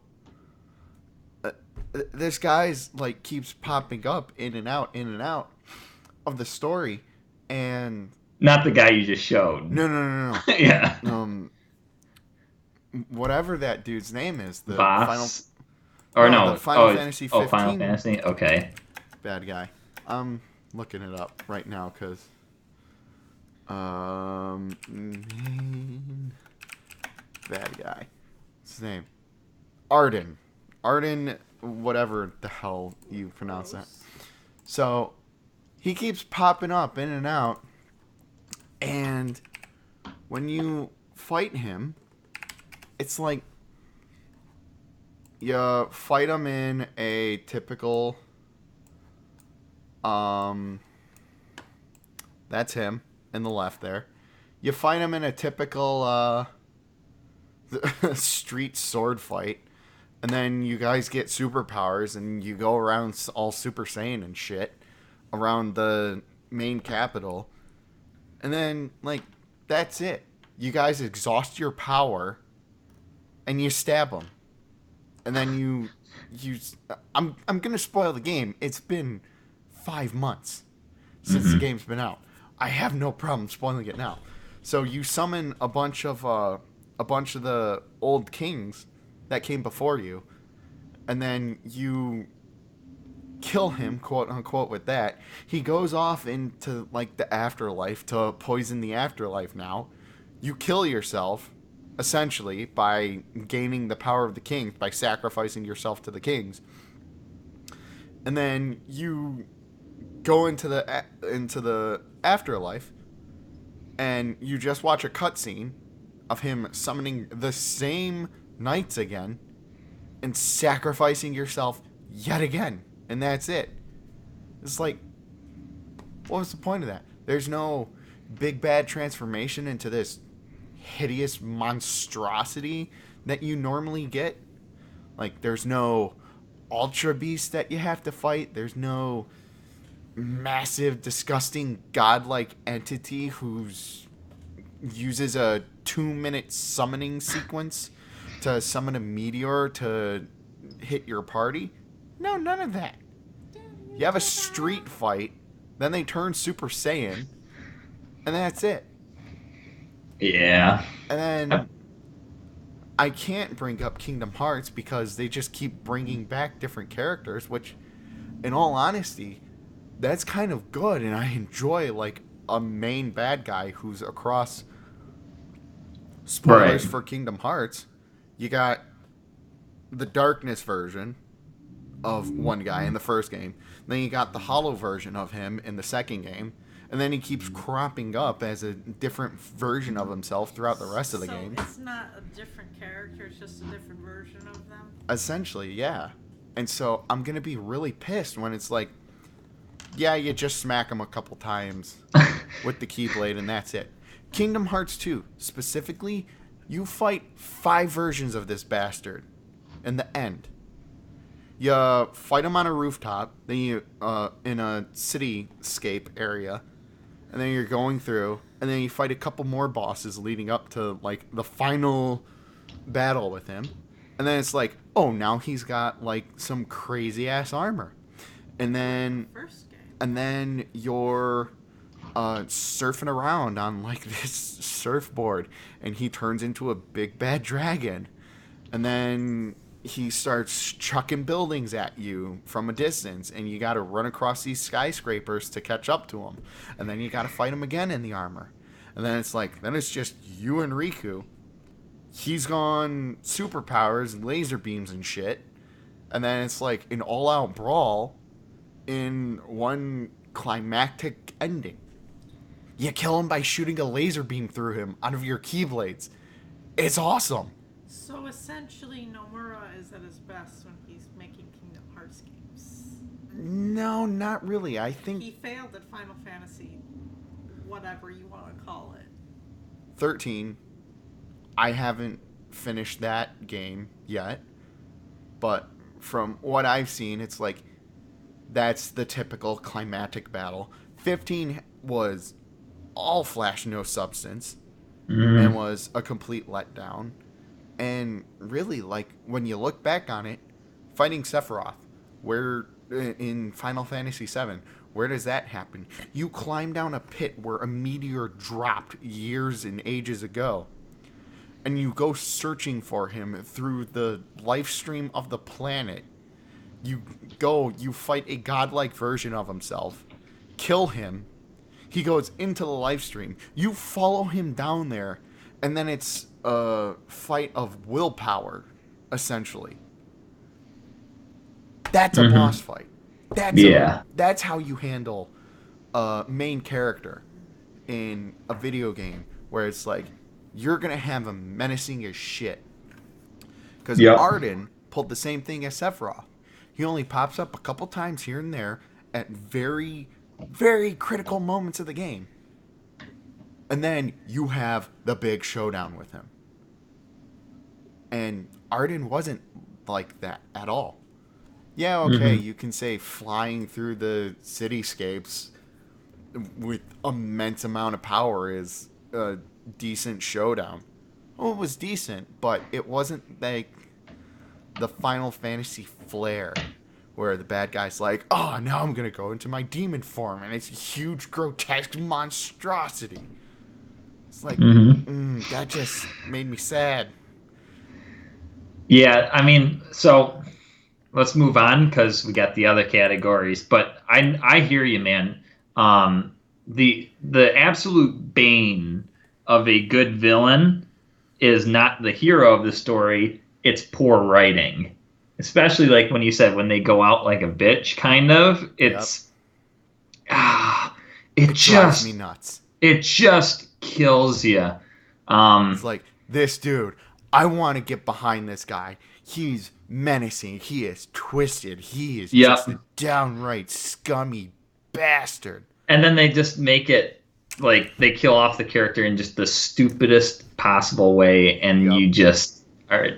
this guy's like keeps popping up in and out of the story, and Not the guy you just showed. no. Yeah. Whatever that dude's name is, the final, Voss. Or no, the no. Final Oh, Fantasy Final 15 Fantasy? Okay. bad guy. I'm looking it up right now because main bad guy. What's his name? Arden. Arden, whatever the hell you pronounce that. So he keeps popping up in and out, and when you fight him, it's like you fight him in a typical that's him in the left there. You fight him in a typical street sword fight, and then you guys get superpowers and you go around all Super Saiyan and shit around the main capital, and then like that's it. You guys exhaust your power and you stab him, and then you. I'm gonna spoil the game. It's been 5 months since the game's been out. I have no problem spoiling it now. So you summon a bunch of the old kings that came before you, and then you kill him, quote unquote, with that. He goes off into like the afterlife to poison the afterlife now. You kill yourself essentially by gaining the power of the kings by sacrificing yourself to the kings. And then you go into the afterlife, and you just watch a cutscene of him summoning the same knights again and sacrificing yourself yet again, and that's it. It's like, what was the point of that? There's no big bad transformation into this hideous monstrosity that you normally get. Like, there's no ultra beast that you have to fight. There's no massive, disgusting, godlike entity who's uses a 2-minute summoning sequence to summon a meteor to hit your party. No, none of that. You have a street fight, then they turn Super Saiyan, and that's it. Yeah. And then I can't bring up Kingdom Hearts because they just keep bringing back different characters, which, in all honesty, that's kind of good, and I enjoy like a main bad guy who's across. Spoilers Right. for Kingdom Hearts. You got the darkness version of one guy in the first game. Then you got the hollow version of him in the second game. And then he keeps cropping up as a different version of himself throughout the rest of the game. So it's not a different character, it's just a different version of them? Essentially, yeah. And so I'm going to be really pissed when it's like, yeah, you just smack him a couple times with the Keyblade and that's it. Kingdom Hearts 2, specifically, you fight 5 versions of this bastard in the end. You fight him on a rooftop, then you in a cityscape area, and then you're going through, and then you fight a couple more bosses leading up to like the final battle with him, and then it's like, oh, now he's got like some crazy ass armor, and then First game. you're surfing around on like this surfboard, and he turns into a big bad dragon, and then he starts chucking buildings at you from a distance, and you got to run across these skyscrapers to catch up to him, and then you got to fight him again in the armor, and then it's just you and Riku. He's gone superpowers and laser beams and shit, and then it's like an all-out brawl in one climactic ending. You kill him by shooting a laser beam through him out of your Keyblades. It's awesome. So essentially, Nomura is at his best when he's making Kingdom Hearts games. No, not really. I think He failed at Final Fantasy, whatever you want to call it. 13. I haven't finished that game yet, but from what I've seen, it's like that's the typical climactic battle. 15 was all flash, no substance, and Mm. was a complete letdown. And really, like, when you look back on it, fighting Sephiroth, where in Final Fantasy VII, where does that happen? You climb down a pit where a meteor dropped years and ages ago, and you go searching for him through the life stream of the planet. You go, you fight a godlike version of himself, kill him. He goes into the life stream. You follow him down there, and then it's a fight of willpower, essentially. That's a Hmm. boss fight. Yeah. That's how you handle a main character in a video game, where it's like you're gonna have him menacing as shit. Because Yep. Arden pulled the same thing as Sephiroth. He only pops up a couple times here and there at very, very critical moments of the game. And then you have the big showdown with him. And Arden wasn't like that at all. Yeah, okay, Hmm. you can say flying through the cityscapes with immense amount of power is a decent showdown. Well, it was decent, but it wasn't like the Final Fantasy flair, where the bad guy's like, "Oh, now I'm gonna go into my demon form, and it's a huge, grotesque monstrosity." It's like, Hmm. that just made me sad. Yeah, I mean, so let's move on because we got the other categories. But I hear you, man. The absolute bane of a good villain is not the hero of the story, it's poor writing. Especially like when you said when they go out like a bitch, kind of. Yep, Ah, it it drives me just nuts. it just kills you. It's Um, like, this dude, I want to get behind this guy. He's menacing. He is twisted. He is yep. just a downright scummy bastard. And then they just make it like they kill off the character in just the stupidest possible way, and Yep. you just are.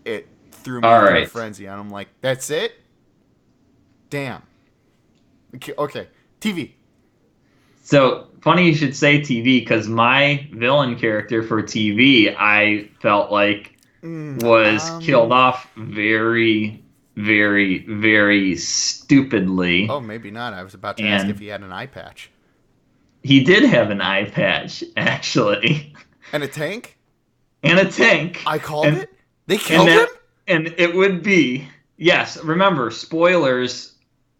It threw me All into a right. frenzy, and I'm like, that's it? Damn. Okay, TV. So funny you should say TV because my villain character for TV, I felt like Mm, was killed um. off very, very, very Oh, stupidly. maybe not. I was about to ask if And he had an eye patch he did have an eye patch, actually, and a tank. and a tank. I called And it. They and killed him. that and it would be, yes, remember, spoilers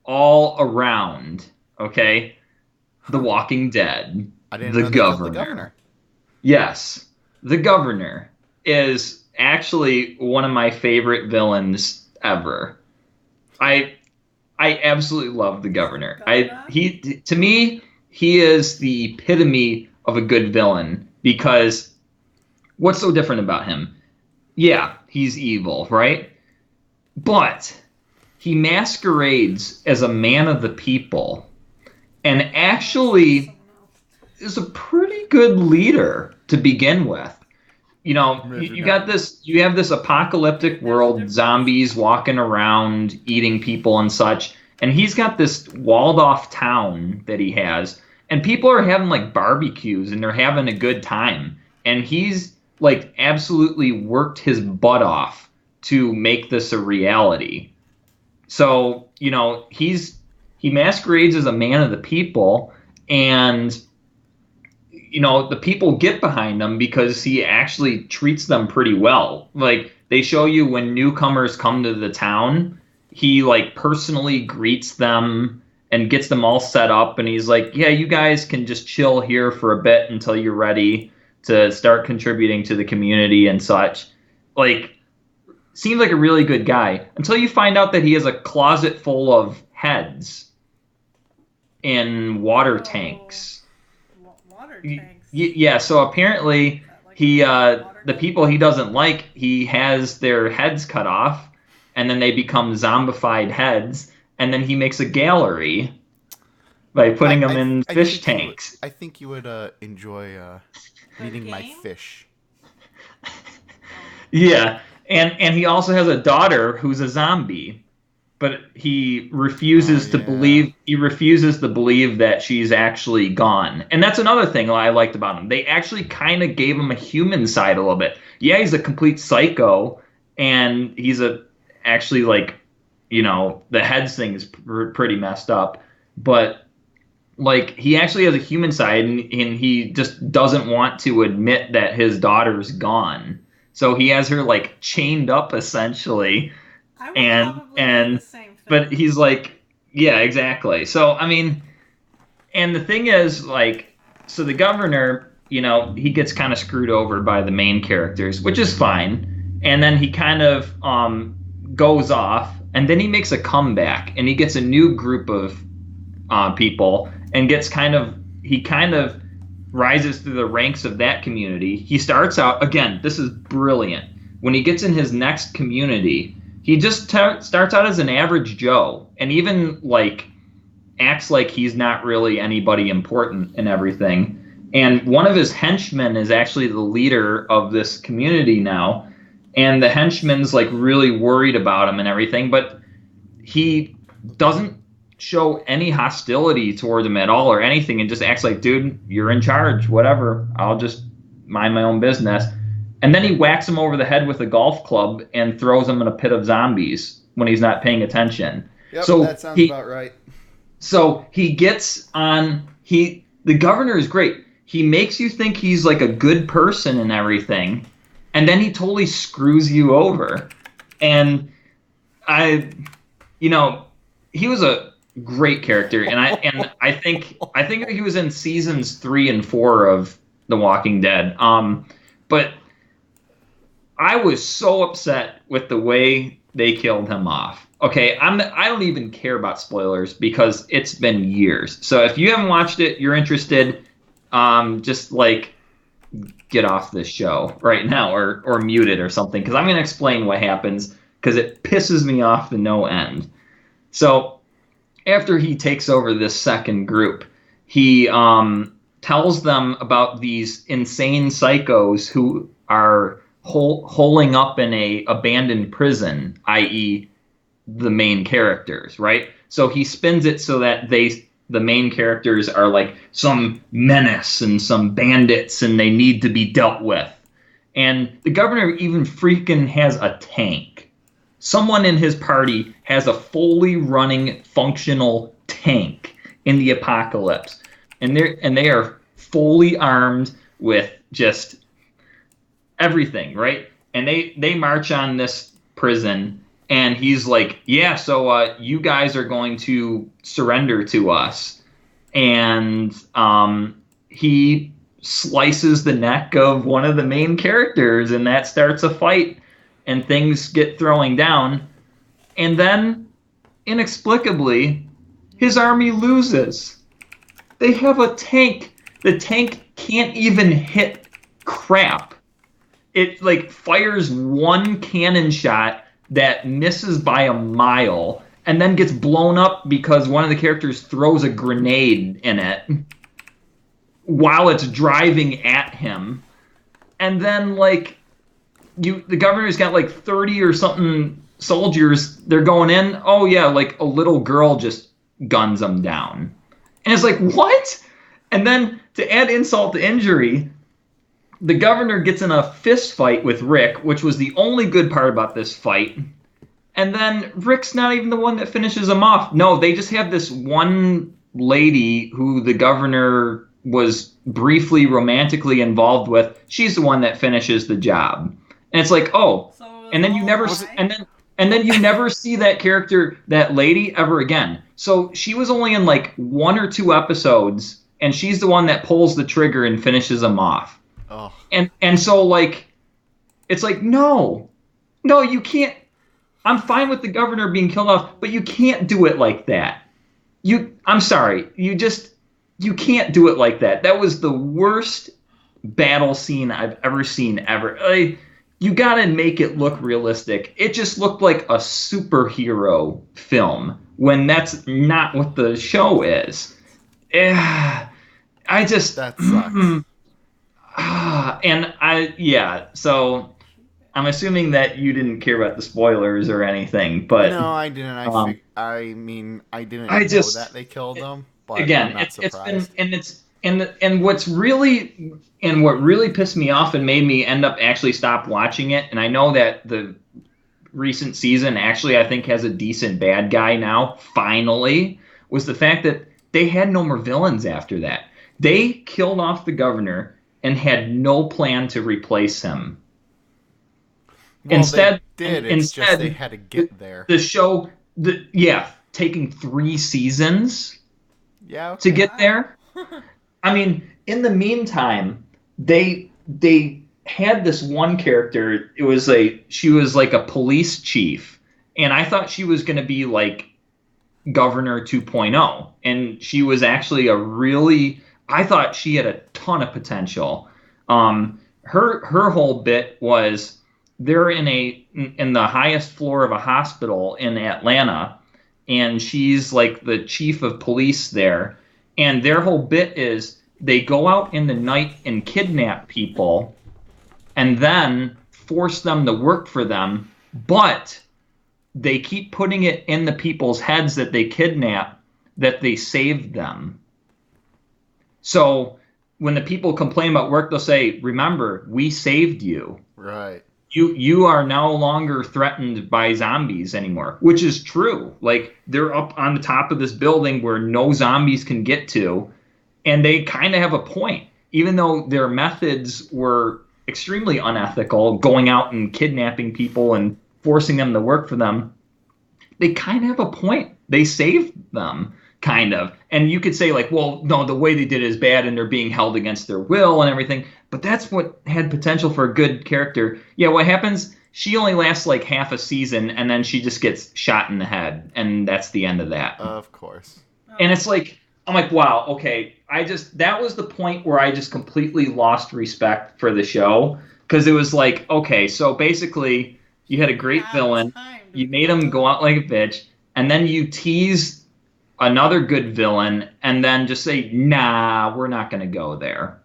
all around, okay? The Huh. Walking Dead, I didn't the know they killed the governor. governor. Yes, the governor is actually one of my favorite villains ever. I I absolutely love the governor. I Governor? he To me he is the epitome of a good villain because what's so different about him? Yeah, he's evil, right? But he masquerades as a man of the people and Say actually someone else. is a pretty good leader to begin with. You know, Maybe not. you have this apocalyptic There's a world, difference. zombies walking around, eating people and such, and he's got this walled off town that he has, and people are having like barbecues and they're having a good time, and he's like absolutely worked his butt off to make this a reality. So, you know, he masquerades as a man of the people, and you know, the people get behind him because he actually treats them pretty well. Like they show you when newcomers come to the town, he like personally greets them and gets them all set up, and he's like, "Yeah, you guys can just chill here for a bit until you're ready to start contributing to the community and such." Like seems like a really good guy until you find out that he has a closet full of heads in water Oh, tanks. water tanks. Yeah, so apparently Like the people he doesn't like, he has their heads cut off, and then they become zombified heads, and then he makes a gallery by putting them in fish tanks. I think you would enjoy The meeting my game? fish. Yeah, and he also has a daughter who's a zombie, but Oh yeah. he refuses to believe that she's actually gone. And that's another thing I liked about him. They actually kind of gave him a human side a little bit. Yeah, he's a complete psycho, and he's a actually like, the heads thing is pretty messed up, but like he actually has a human side, and he just doesn't want to admit that his daughter's gone. So he has her like chained up essentially, I would and probably do the and same but thing. he's like, yeah, exactly. So I mean, and the thing is, like, so the governor, he gets kind of screwed over by the main characters, which is fine. And then he kind of goes off, and then he makes a comeback, and he gets a new group of people, and he kind of rises through the ranks of that community. He starts out again. This is brilliant. When he gets in his next community, he just starts out as an average Joe, and even like acts like he's not really anybody important and everything. And one of his henchmen is actually the leader of this community now. And the henchman's like really worried about him and everything, but he doesn't show any hostility toward him at all or anything, and just acts like, dude, you're in charge, whatever. I'll just mind my own business. And then he whacks him over the head with a golf club and throws him in a pit of zombies when he's not paying attention. Yep, So that sounds he about right. so he gets on the governor is great. He makes you think he's like a good person and everything, and then he totally screws you over. And I he was a great character, and I think he was in seasons 3 and 4 of The Walking Dead. But I was so upset with the way they killed him off. Okay, I don't even care about spoilers because it's been years. So if you haven't watched it, you're interested, just like get off this show right now, or mute it or something, because I'm going to explain what happens, because it pisses me off to no end. So after he takes over this second group, he tells them about these insane psychos who are holing up in a abandoned prison, i.e., the main characters, right? So he spins it so that the main characters are like some menace and some bandits, and they need to be dealt with. And the governor even freaking has a tank. Someone in his party has a fully running, functional tank in the apocalypse, and they are fully armed with just everything, right? And they march on this prison, and he's like, yeah, so you guys are going to surrender to us. And he slices the neck of one of the main characters, and that starts a fight, and things get throwing down. And then, inexplicably, his army loses. They have a tank. The tank can't even hit crap. It like fires one cannon shot that misses by a mile, and then gets blown up because one of the characters throws a grenade in it while it's driving at him. And then like the governor's got like 30 or something soldiers. They're going in. Oh yeah, like a little girl just guns them down. And it's like, what? And then to add insult to injury, the governor gets in a fist fight with Rick, which was the only good part about this fight. And then Rick's not even the one that finishes him off. No, they just have this one lady who the governor was briefly romantically involved with. She's the one that finishes the job. And it's like, oh, So it was and then you all never right. and then you never see that character, that lady, ever again. So she was only in like 1 or 2 episodes, and she's the one that pulls the trigger and finishes him off. Oh. And so like, it's like, no, you can't. I'm fine with the governor being killed off, but you can't do it like that. I'm sorry, you can't do it like that. That was the worst battle scene I've ever seen ever. Like, you gotta make it look realistic. It just looked like a superhero film when that's not what the show is. Eh, I just That sucks. and yeah. So I'm assuming that you didn't care about the spoilers or anything, but No, I didn't. um, I mean, I I didn't know that just they killed them, but I'm again, not it's been surprised. and it's and what's really and what really pissed me off and made me end up actually stop watching it. And I know that the recent season actually I think has a decent bad guy now. Finally, was the fact that they had no more villains after that. They killed off the governor and had no plan to replace him. Well, they Instead, did. It's just they instead, had to the, get there. the show, yeah, taking 3 seasons Yeah, to okay. get Wow. there. I mean, in the meantime, they had this one character. It was she was like a police chief, and I thought she was going to be like Governor 2.0, and she was actually a really. I thought she had a ton of potential. Her whole bit was they're in the highest floor of a hospital in Atlanta, and she's like the chief of police there. And their whole bit is they go out in the night and kidnap people and then force them to work for them, but they keep putting it in the people's heads that they kidnap that they saved them. So when the people complain about work, they'll say, "Remember, we saved you. Right. You are no longer threatened by zombies anymore," which is true. Like they're up on the top of this building where no zombies can get to, and they kind of have a point, even though their methods were extremely unethical, going out and kidnapping people and forcing them to work for them. They kind of have a point. They saved them, kind of. And you could say, like, well, no, the way they did it is bad and they're being held against their will and everything. But that's what had potential for a good character. Yeah, what happens? She only lasts like half a season and then she just gets shot in the head. And that's the end of that. Of course. And Oh. it's like, I'm like, wow, okay. That was the point where I just completely lost respect for the show. Because it was like, okay, so basically, you had a You great have villain, time to you be made him go good. out like a bitch, and then you tease another good villain, and then just say, nah, we're not going to go there.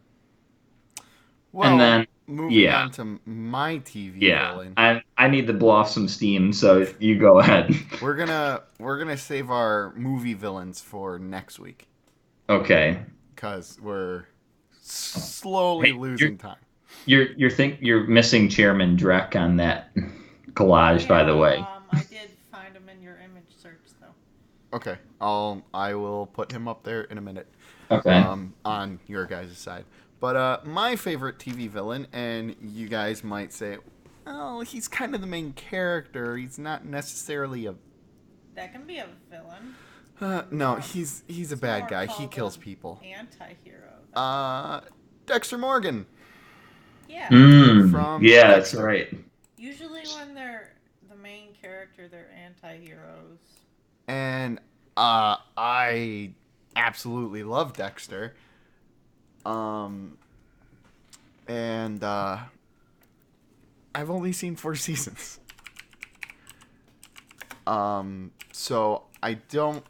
And Well, then, moving yeah, on to my TV yeah. villain. I need to blow off some steam, so you go ahead. We're gonna save our movie villains for next week Okay. because we're slowly Hey, losing time. you're missing Chairman Drek on that collage, by the Yeah, way. I did find him in your image search though. Okay, I will put him up there in a minute. Okay. On your guys' side. But my favorite TV villain, and you guys might say, well, he's kind of the main character. He's not necessarily a. That can be a villain. No, More, he's a it's bad more guy. He called kills an people. anti-hero. Though. Uh, Dexter Morgan Yeah. from Yeah, that's Dexter, right. Usually when they're the main character, they're anti-heroes. and I absolutely love Dexter. Um, and I've only seen 4 seasons. So I don't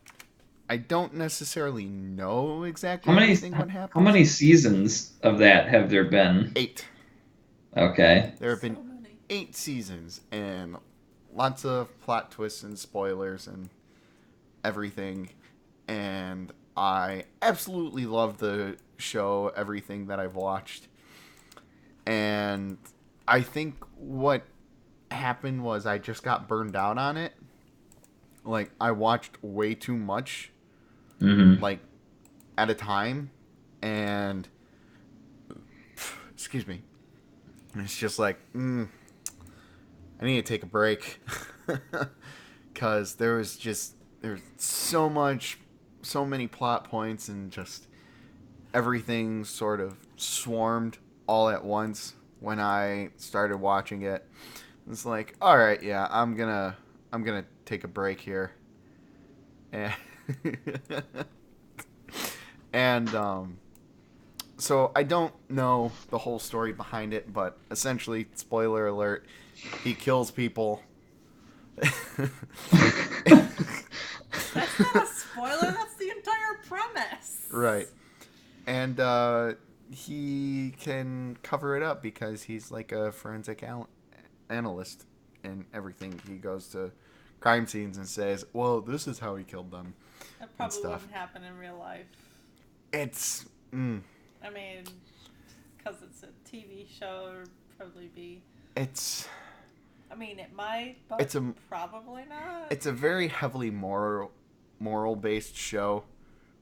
necessarily know How exactly many everything what how happens. many seasons of that have there been? 8. Okay. There have been So many. 8 seasons and lots of plot twists and spoilers and everything. And I absolutely love the show, everything that I've watched. And I think what happened was I just got burned out on it. Like I watched way too much, Hmm. like at a time, and excuse me. And it's just like, I need to take a break, because there's so much, so many plot points, and just everything sort of swarmed all at once when I started watching it. It's like, all right, yeah, I'm gonna take a break here, and and So I don't know the whole story behind it, but essentially, spoiler alert, he kills people. That's not a spoiler. That's the entire Right. premise. And he can cover it up because he's like a forensic analyst and everything. He goes to crime scenes and says, "Well, this is how he killed them," That and probably stuff. wouldn't happen in real life. It's I mean, because it's a TV show, it would probably be. it's I mean, it might, but it's a probably not. it's a very heavily moral based show.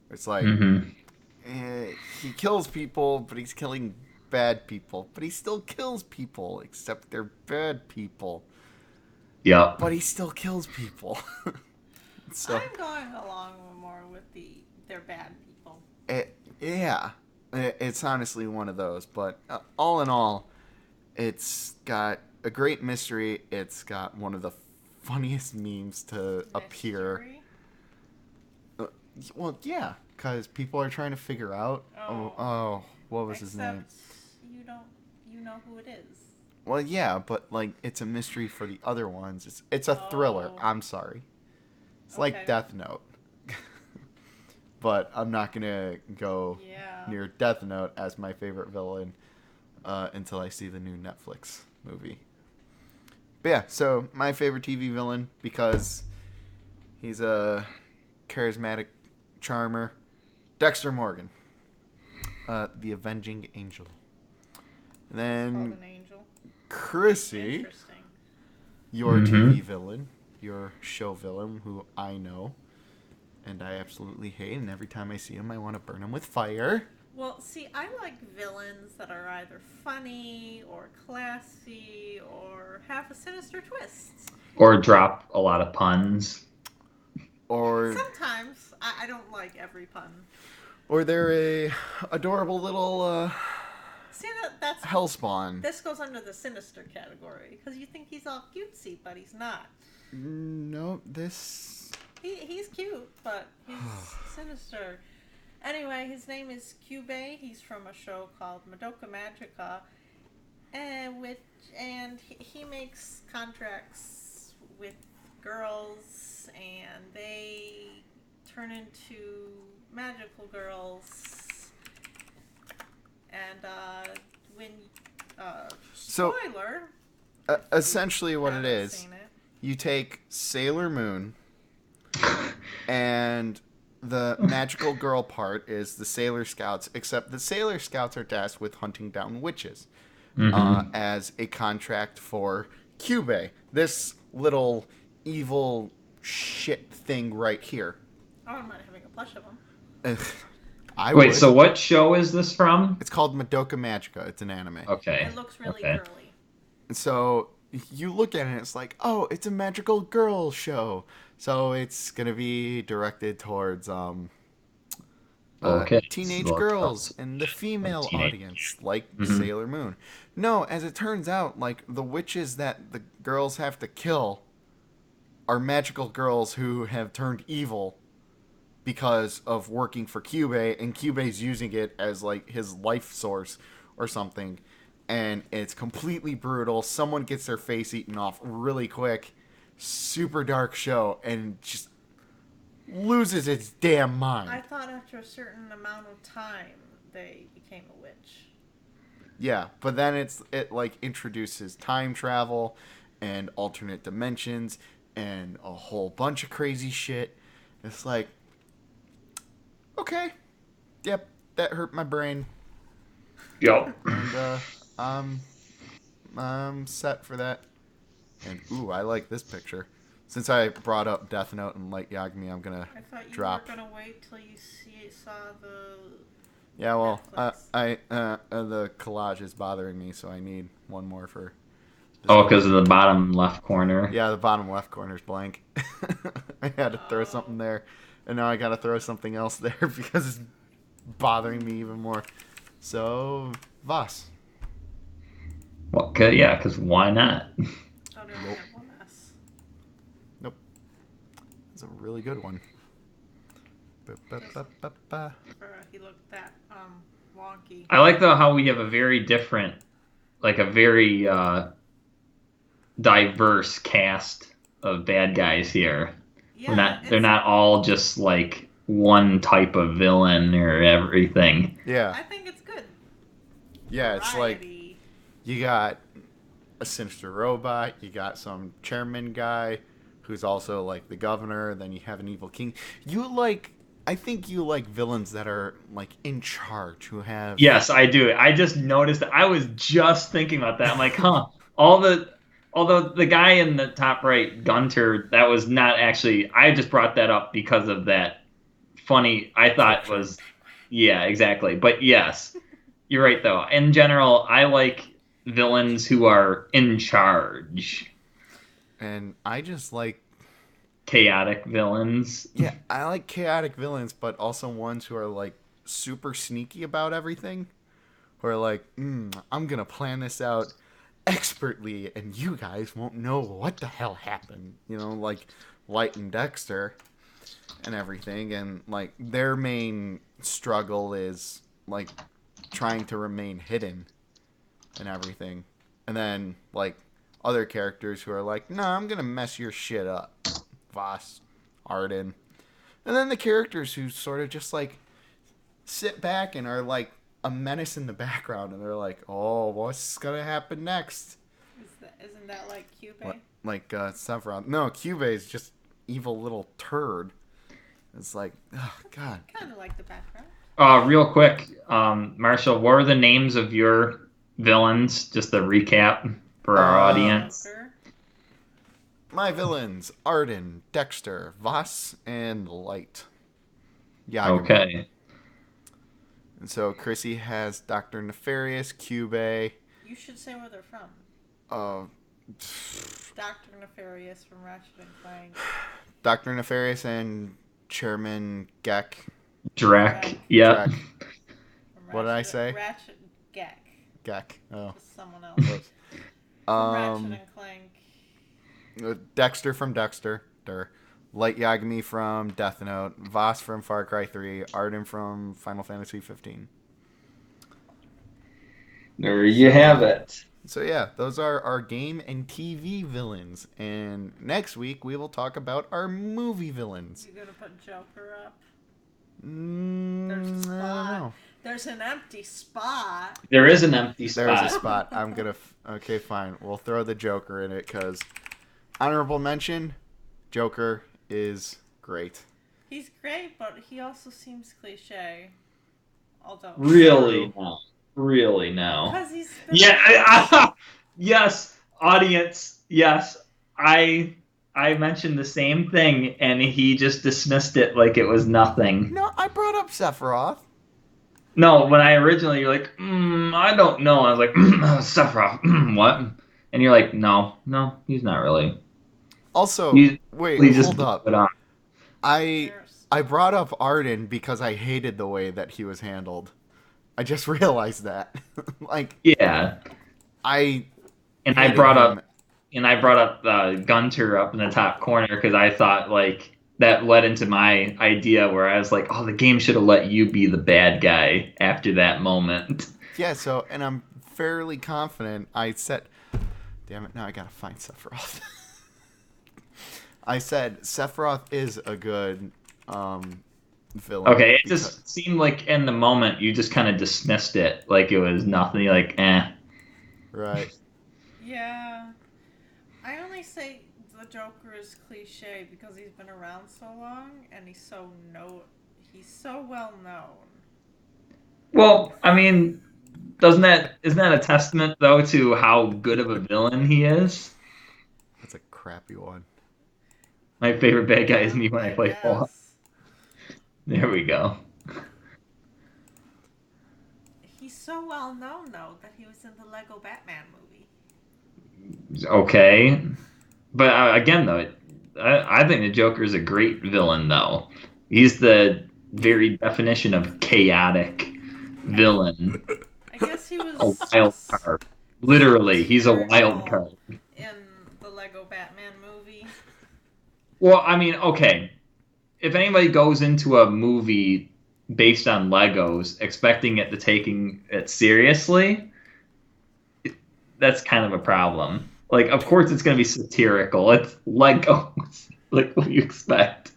It's like Mm-hmm. he kills people, but he's killing bad people. But he still kills people, except they're bad people. Yep. But he still kills people. So I'm going along more with they're bad people. yeah, it's honestly one of those. But all in all, it's got a great mystery. It's got one of the funniest memes to appear. Mystery? Well, yeah, because people are trying to figure out. What was his name? Except you know who it is. Well, yeah, but like it's a mystery for the other ones. It's a thriller. Oh. I'm sorry. It's like Okay. Death Note. But I'm not gonna go Yeah. near Death Note as my favorite villain until I see the new Netflix movie. But yeah, so my favorite TV villain because he's a charismatic charmer, Dexter Morgan, the Avenging Angel. And Called then an angel. Chrissy, Interesting. your Mm-hmm. TV villain, your show villain, who I know and I absolutely hate, and every time I see him, I want to burn him with fire. Well, see, I like villains that are either funny or classy or have a sinister twist. Or drop a lot of puns. Or Sometimes I don't like every pun. they're a adorable little See, that's hellspawn. this goes under the sinister category because you think he's all cutesy, but he's not. No, this. He's cute, but he's sinister. Anyway, his name is Cube. He's from a show called Madoka Magica, and he makes contracts with girls, and they turn into magical girls. And when So, spoiler, essentially, what it haven't is, seen it. you take Sailor Moon, and the magical girl part is the Sailor Scouts, except the Sailor Scouts are tasked with hunting down witches Mm-hmm. as a contract for Cube, this little evil shit thing right here. I wouldn't mind having a plush of him. Ugh, I Wait, would. so what show is this from? It's called Madoka Magica. It's an anime. Okay. It looks really Okay. girly. So you look at it and it's like, oh, it's a magical girl show. So it's gonna be directed towards Okay. teenage So, girls and the female teenage. audience, like Mhm. Sailor Moon. No, as it turns out, like the witches that the girls have to kill are magical girls who have turned evil because of working for Cube, and Cube's using it as like his life source or something. And it's completely brutal. Someone gets their face eaten off really quick. Super dark show, and just loses its damn mind. I thought after a certain amount of time they became a witch. Yeah, but then it like introduces time travel and alternate dimensions and a whole bunch of crazy shit. It's like, okay, yep, that hurt my brain, Yep. and I'm set for that. And ooh, I like this picture. Since I brought up Death Note and Light Yagami, I'm gonna I thought you drop. were gonna wait till you saw the. Yeah, well, Netflix. the collage is bothering me, so I need one more for. This Oh, one. because of the bottom left corner. Yeah, the bottom left corner's blank. I had to throw something there, and now I gotta throw something else there because it's bothering me even more. So, Voss. Well, yeah, because why not? Oh, do I Nope. have one S? Nope. It's a really good one. Ba-ba-ba-ba-ba. He looked that wonky. I like though how we have a very different, like a very diverse cast of bad guys here. Yeah, They're not all just like one type of villain or everything. Yeah. I think it's good. Yeah, it's like Variety. you got a sinister robot, you got some chairman guy who's also like the governor, then you have an evil king. I think you like villains that are like in charge, who have Yes, I do. I just noticed that. I was just thinking about that. I'm like, huh. All the Although the guy in the top right, Gunter, that was not actually. I just brought that up because of that funny. I thought picture. was, yeah, exactly. But yes, you're right though. In general, I like villains who are in charge, And I just like chaotic villains. yeah, I like chaotic villains, but also ones who are like super sneaky about everything. Who are like, I'm gonna plan this out expertly, and you guys won't know what the hell happened. You know, like Light and Dexter and everything, and like their main struggle is like trying to remain hidden and everything. And then like other characters who are like, nah, I'm gonna mess your shit up. Voss, Arden. And then the characters who sort of just like sit back and are like a menace in the background, and they're like, oh, what's gonna happen next? Isn't that like Cube? Like Sephiroth. No, Cube is just evil little turd. It's like, oh god. Kind of like the background. Real quick, Marshall, what are the names of your villains? Just a recap for our audience. Joker. My villains: Arden, Dexter, Voss, and Light. Yagami. Okay. And so Chrissy has Dr. Nefarious, Cube. You should say where they're from. Uh, Dr. Nefarious from Ratchet and Clank. Dr. Nefarious and Chairman Gek. Drek. Yep. Drek. What did I say? Ratchet Gek. Gek. Oh. Just someone else. From Ratchet and Clank. Dexter from Dexter. Light Yagami from Death Note. Voss from Far Cry 3. Arden from Final Fantasy 15. There you have it. So yeah, those are our game and TV villains. And next week we will talk about our movie villains. You gonna put Joker up? There's There's a I don't spot. know. There's an empty spot. There is an empty spot. There's a spot. I'm gonna. Okay, fine. We'll throw the Joker in it because honorable mention, Joker is great. He's great, but he also seems cliche. Although Really no. Really no. because he's been Yeah. Yes, audience. Yes, I mentioned the same thing, and he just dismissed it like it was nothing. No, I brought up Sephiroth. No, when I originally, you're like, I don't know. I was like, Sephiroth, what? And you're like, no, he's not really. Also, He's wait, just hold up. put on. I brought up Arden because I hated the way that he was handled. I just realized that. Like, Yeah, I and I hated brought him. up Gunter up in the top corner because I thought like that led into my idea where I was like, oh, the game should have let you be the bad guy after that moment. Yeah, so, and I'm fairly confident I said, damn it, now I gotta find Sephiroth. I said Sephiroth is a good villain. Okay, it just seemed like in the moment you just kind of dismissed it like it was nothing. You're like, eh. Right. Yeah. I only say the Joker is cliche because he's been around so long and he's so well known. Well, I mean, isn't that a testament though to how good of a villain he is? That's a crappy one. My favorite bad guy is me when I play guess. Fallout. There we go. He's so well known though that he was in the Lego Batman movie. Okay, but again though, I think the Joker is a great villain though. He's the very definition of chaotic villain. I guess he A was wild card. Literally, he's a wild card. in the Lego Batman movie. Well, I mean, okay. If anybody goes into a movie based on Legos, expecting it to taking it seriously, that's kind of a problem. Like, of course, it's going to be satirical. It's Legos. Like, what do you expect?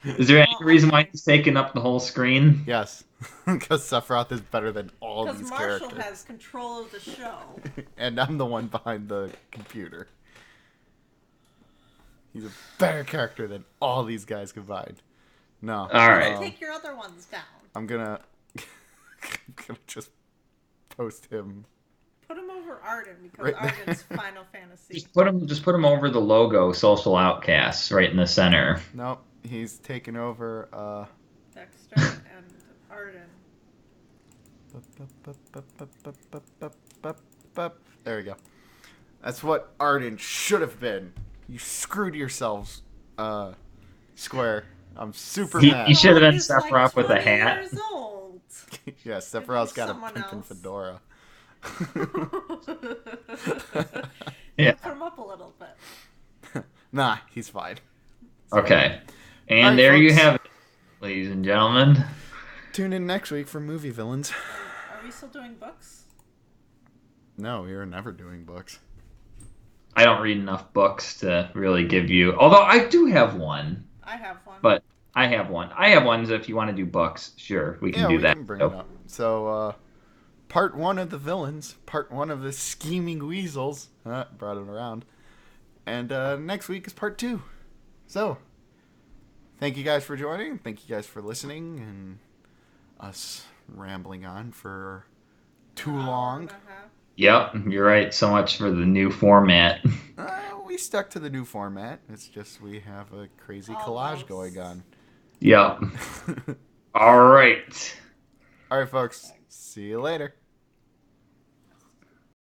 Is there any Well, I reason why mean, he's taking up the whole screen? Yes, because Sephiroth is better than all because these Marshall characters. has control of the show. And I'm the one behind the computer. He's a better character than all these guys combined. No. All right. Take your other ones down. I'm gonna just post him. Put him over Arden because Right there. Arden's Final Fantasy. Just put him over the logo, Social Outcasts, right in the center. Nope, he's taken over. Dexter and Arden. There we go. That's what Arden should have been. You screwed yourselves, Square. I'm super He mad. should have been He's Sephiroth with a 20 hat. Years old. Yeah, Sephiroth's got a someone pink and else. fedora. Yeah. Put him up a little bit. Nah, he's fine. Okay. And All right, there you folks. have it, ladies and gentlemen. Tune in next week for movie villains. Are we still doing books? No, we are never doing books. I don't read enough books to really give you. Although I do have one, I have one. but I have one. I have ones if you want to do books. Sure, we can Yeah, do we that. can bring it up. So, part one of the villains, part one of the scheming weasels. Brought it around. And next week is part two. So, thank you guys for joining. Thank you guys for listening and us rambling on for too long. Yep, you're right. So much for the new format. We stuck to the new format. It's just we have a crazy collage Almost. going on. Yep. All right. All right, folks. See you later.